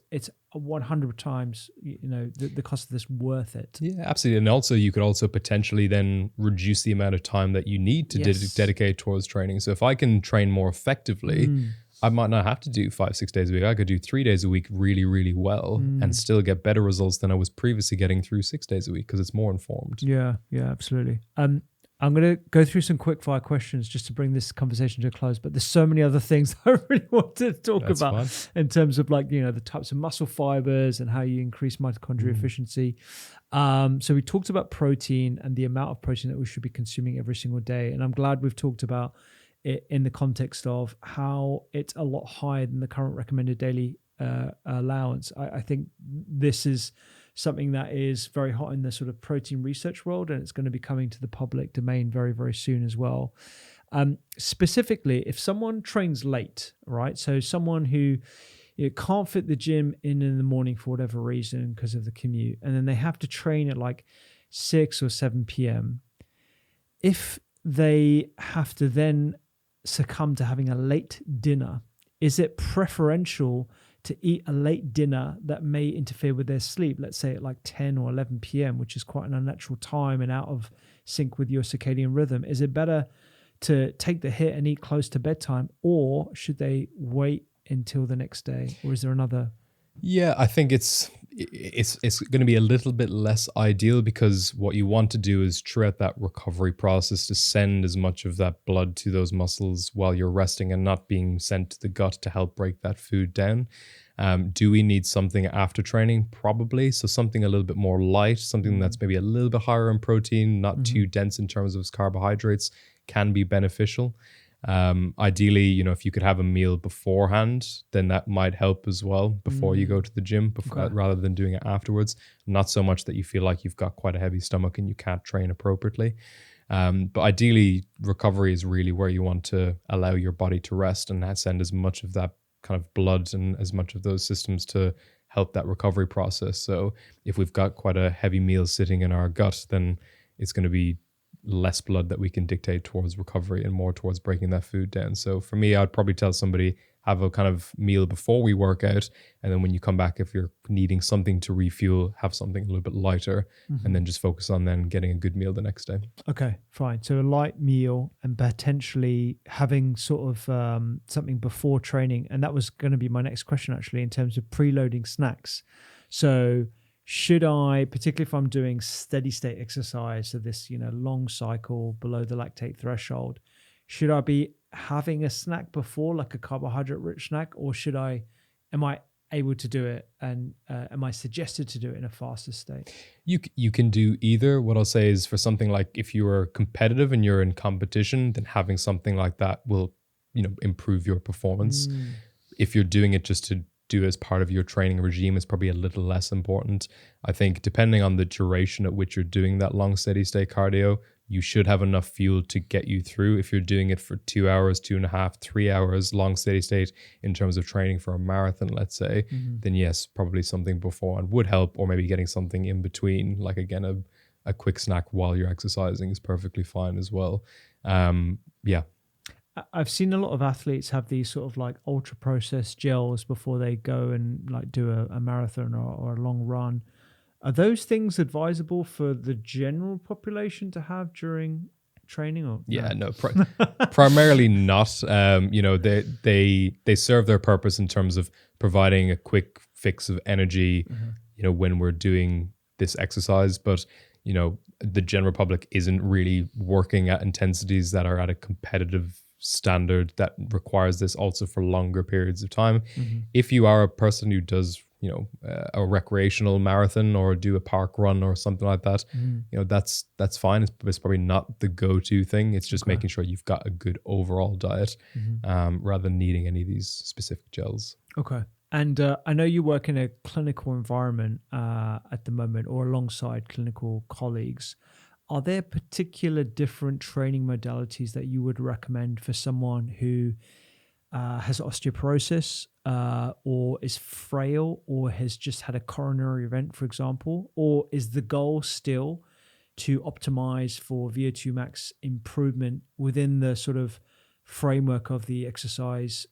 100 times the cost of this worth it. Yeah, absolutely. And also you could also potentially then reduce the amount of time that you need to dedicate towards training. So if I can train more effectively, I might not have to do 5-6 days a week. I could do 3 days a week really, really well and still get better results than I was previously getting through 6 days a week, because it's more informed. Yeah, absolutely. I'm going to go through some quick fire questions just to bring this conversation to a close, but there's so many other things I really wanted to talk about in terms of the types of muscle fibers and how you increase mitochondrial efficiency. So we talked about protein and the amount of protein that we should be consuming every single day. And I'm glad we've talked about it in the context of how it's a lot higher than the current recommended daily allowance. I think this is something that is very hot in the sort of protein research world, and it's going to be coming to the public domain very, very soon as well. Specifically, if someone trains late, right? So someone who can't fit the gym in the morning for whatever reason because of the commute, and then they have to train at like 6 or 7 p.m. If they have to then succumb to having a late dinner, is it preferential to eat a late dinner that may interfere with their sleep, let's say at like 10 or 11 p.m., which is quite an unnatural time and out of sync with your circadian rhythm? Is it better to take the hit and eat close to bedtime, or should they wait until the next day? Or is there another? Yeah, I think it's going to be a little bit less ideal, because what you want to do is throughout that recovery process to send as much of that blood to those muscles while you're resting and not being sent to the gut to help break that food down. Do we need something after training? Probably. So something a little bit more light, something that's maybe a little bit higher in protein, not too dense in terms of its carbohydrates, can be beneficial. Ideally, if you could have a meal beforehand, then that might help as well before you go to the gym, rather than doing it afterwards. Not so much that you feel like you've got quite a heavy stomach and you can't train appropriately. But ideally, recovery is really where you want to allow your body to rest and send as much of that kind of blood and as much of those systems to help that recovery process. So if we've got quite a heavy meal sitting in our gut, then it's going to be less blood that we can dictate towards recovery and more towards breaking that food down. So for me, I'd probably tell somebody, have a kind of meal before we work out. And then when you come back, if you're needing something to refuel, have something a little bit lighter, and then just focus on then getting a good meal the next day. Okay, fine. So a light meal and potentially having sort of something before training. And that was going to be my next question, actually, in terms of preloading snacks. So should I, particularly if I'm doing steady state exercise, so this, long cycle below the lactate threshold, should I be having a snack before, like a carbohydrate rich snack, or am I able to do it, and am I suggested to do it in a faster state? You can do either. What I'll say is, for something like if you are competitive and you're in competition, then having something like that will, improve your performance. If you're doing it just to do as part of your training regime is probably a little less important. I think depending on the duration at which you're doing that long steady state cardio, you should have enough fuel to get you through. If you're doing it for 2 hours, 2.5, 3 hours, long steady state in terms of training for a marathon, let's say, then yes, probably something beforehand would help, or maybe getting something in between, like again, a quick snack while you're exercising is perfectly fine as well. Yeah. I've seen a lot of athletes have these sort of like ultra processed gels before they go and like do a marathon or a long run. Are those things advisable for the general population to have during training? Or yeah, no, primarily not. You know, they serve their purpose in terms of providing a quick fix of energy, you know, when we're doing this exercise. But, you know, the general public isn't really working at intensities that are at a competitive standard that requires this also for longer periods of time. If you are a person who does, you know, a recreational marathon or do a park run or something like that, you know, that's fine. It's probably not the go-to thing. It's just making sure you've got a good overall diet, rather than needing any of these specific gels. Okay. And I know you work in a clinical environment at the moment, or alongside clinical colleagues. Are there particular different training modalities that you would recommend for someone who has osteoporosis, or is frail, or has just had a coronary event, for example? Or is the goal still to optimize for VO2 max improvement within the sort of framework of the exercise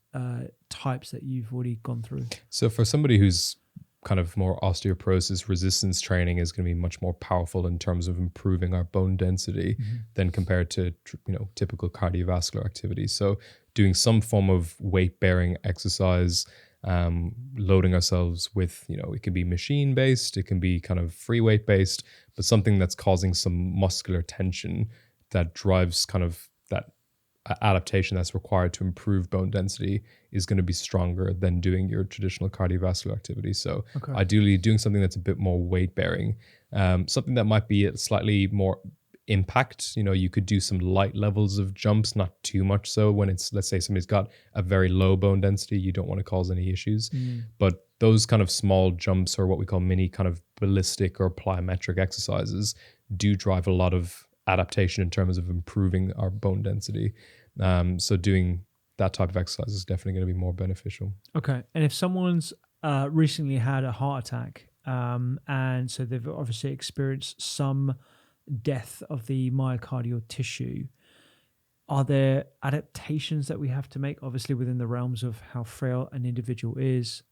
types that you've already gone through? So for somebody who's kind of more osteoporosis, resistance training is going to be much more powerful in terms of improving our bone density than compared to, you know, typical cardiovascular activities. So doing some form of weight bearing exercise, loading ourselves with, you know, it can be machine based, it can be kind of free weight based, but something that's causing some muscular tension that drives kind of that adaptation that's required to improve bone density is going to be stronger than doing your traditional cardiovascular activity. So ideally doing something that's a bit more weight bearing, something that might be a slightly more impact. You know, you could do some light levels of jumps, not too much so when it's, let's say somebody's got a very low bone density, you don't want to cause any issues. But those kind of small jumps, or what we call mini kind of ballistic or plyometric exercises, do drive a lot of adaptation in terms of improving our bone density. So doing that type of exercise is definitely going to be more beneficial. Okay. And if someone's recently had a heart attack, and so they've obviously experienced some death of the myocardial tissue, are there adaptations that we have to make, obviously within the realms of how frail an individual is,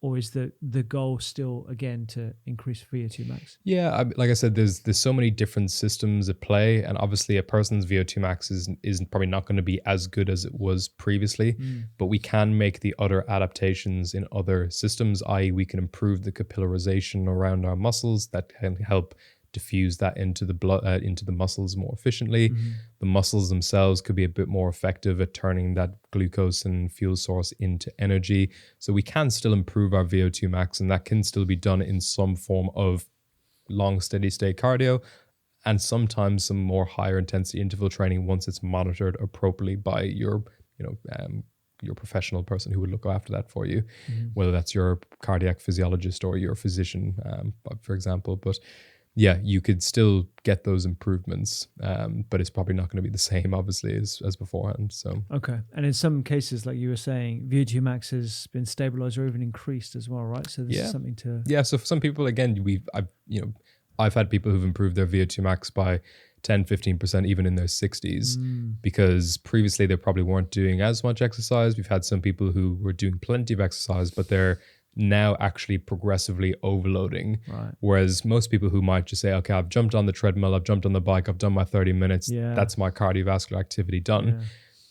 or is the goal still, again, to increase VO2 max? Yeah, like I said, there's so many different systems at play, and obviously a person's VO2 max is probably not going to be as good as it was previously, but we can make the other adaptations in other systems, i.e. we can improve the capillarization around our muscles that can help diffuse that into the blood, into the muscles more efficiently. The muscles themselves could be a bit more effective at turning that glucose and fuel source into energy. So we can still improve our VO2 max, and that can still be done in some form of long steady state cardio, and sometimes some more higher intensity interval training once it's monitored appropriately by your, you know, your professional person who would look after that for you, whether that's your cardiac physiologist or your physician, for example. But yeah, you could still get those improvements, but it's probably not going to be the same, obviously, as beforehand. So okay, and in some cases, like you were saying, VO2 max has been stabilized or even increased as well, right? So this is something to So for some people, again, I've had people who've improved their VO2 max by 10-15%, even in their 60s, because previously they probably weren't doing as much exercise. We've had some people who were doing plenty of exercise, but they're now actually progressively overloading. Right. Whereas most people who might just say, okay, I've jumped on the treadmill, I've jumped on the bike, I've done my 30 minutes, that's my cardiovascular activity done.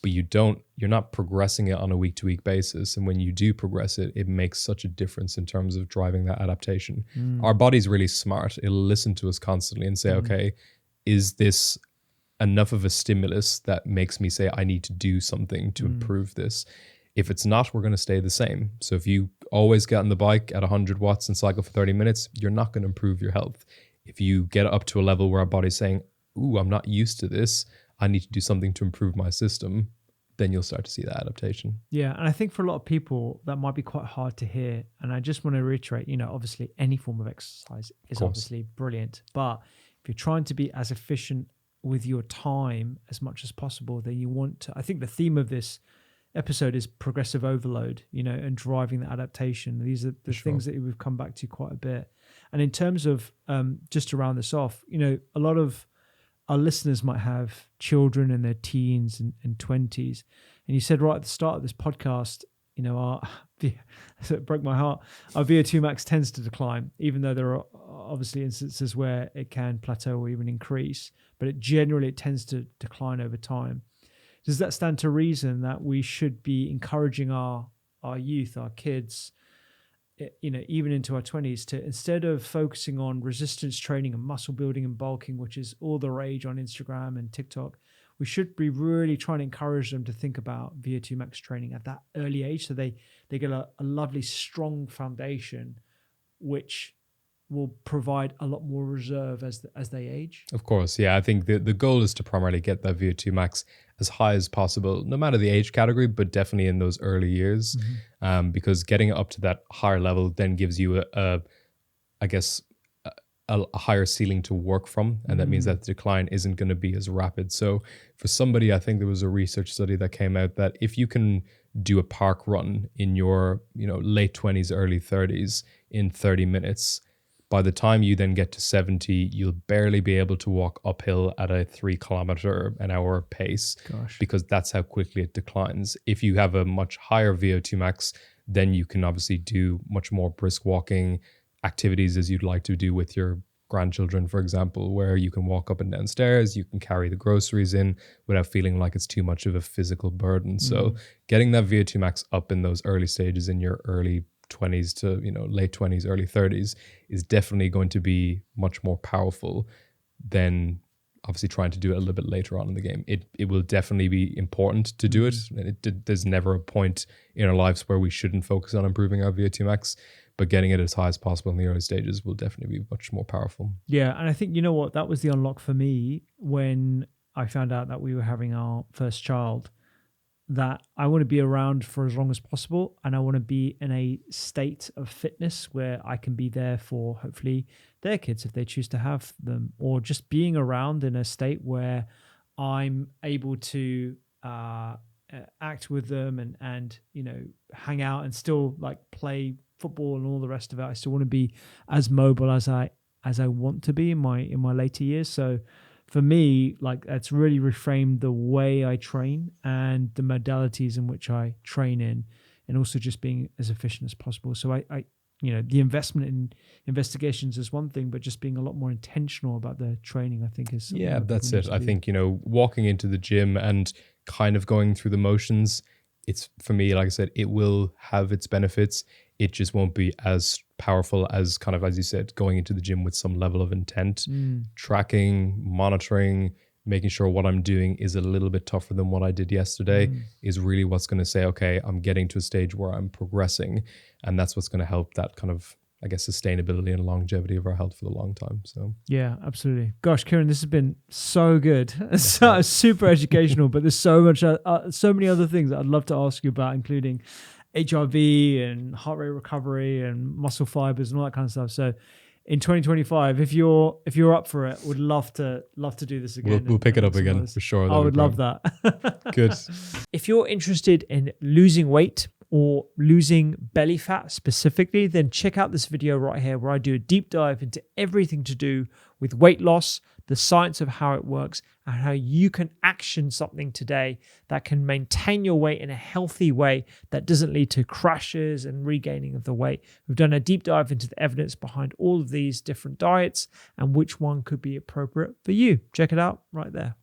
But you're not progressing it on a week-to-week basis. And when you do progress it, it makes such a difference in terms of driving that adaptation. Our body's really smart. It'll listen to us constantly and say, okay, is this enough of a stimulus that makes me say I need to do something to improve this? If it's not, we're going to stay the same. So if you always get on the bike at 100 watts and cycle for 30 minutes, you're not going to improve your health. If you get up to a level where our body's saying, ooh, I'm not used to this, I need to do something to improve my system, then you'll start to see that adaptation. Yeah. And I think for a lot of people, that might be quite hard to hear. And I just want to reiterate, obviously any form of exercise is obviously brilliant. But if you're trying to be as efficient with your time as much as possible, then you want to, I think the theme of this episode is progressive overload, and driving the adaptation. These are the things that we've come back to quite a bit. And in terms of, just to round this off, a lot of our listeners might have children in their teens and 20s. And you said right at the start of this podcast, it broke my heart, our VO2 max tends to decline, even though there are obviously instances where it can plateau or even increase, but it tends to decline over time. Does that stand to reason that we should be encouraging our youth, our kids, even into our 20s, to, instead of focusing on resistance training and muscle building and bulking, which is all the rage on Instagram and TikTok, we should be really trying to encourage them to think about VO2 max training at that early age, so they get a lovely, strong foundation, which will provide a lot more reserve as they age. Of course, yeah. I think the goal is to primarily get that VO2 max as high as possible, no matter the age category, but definitely in those early years, because getting it up to that higher level then gives you a higher ceiling to work from, and that means that the decline isn't going to be as rapid. So for somebody, I think there was a research study that came out that if you can do a park run in your late 20s, early 30s in 30 minutes, by the time you then get to 70, you'll barely be able to walk uphill at a 3 kilometer an hour pace. Gosh. Because that's how quickly it declines. If you have a much higher VO2 max, then you can obviously do much more brisk walking activities as you'd like to do with your grandchildren, for example, where you can walk up and down stairs, you can carry the groceries in without feeling like it's too much of a physical burden. So getting that VO2 max up in those early stages in your early 20s to late 20s, early 30s is definitely going to be much more powerful than obviously trying to do it a little bit later on in the game. It will definitely be important to do it. There's never a point in our lives where we shouldn't focus on improving our VO2 max, but getting it as high as possible in the early stages will definitely be much more powerful. Yeah, and I think, that was the unlock for me when I found out that we were having our first child, that I want to be around for as long as possible, and I want to be in a state of fitness where I can be there for hopefully their kids if they choose to have them, or just being around in a state where I'm able to act with them and hang out and still like play football and all the rest of it. I still want to be as mobile as I want to be in my later years. So for me, like, that's really reframed the way I train and the modalities in which I train in, and also just being as efficient as possible. So I the investment in investigations is one thing, but just being a lot more intentional about the training, I think, is something. Yeah, that's it. I think, walking into the gym and kind of going through the motions, it's, for me, like I said, it will have its benefits. It just won't be as powerful as, kind of, as you said, going into the gym with some level of intent, tracking, monitoring, making sure what I'm doing is a little bit tougher than what I did yesterday is really what's going to say, okay, I'm getting to a stage where I'm progressing. And that's what's going to help that kind of, I guess, sustainability and longevity of our health for the long time. So yeah, absolutely. Gosh, Kiran, this has been so good. So super educational, but there's so many other things that I'd love to ask you about, including HRV and heart rate recovery and muscle fibers and all that kind of stuff. So in 2025, if you're up for it, would love to do this again. We'll pick it up again for sure. I would love that. Good. If you're interested in losing weight or losing belly fat specifically, then check out this video right here where I do a deep dive into everything to do with weight loss, the science of how it works, and how you can action something today that can maintain your weight in a healthy way that doesn't lead to crashes and regaining of the weight. We've done a deep dive into the evidence behind all of these different diets and which one could be appropriate for you. Check it out right there.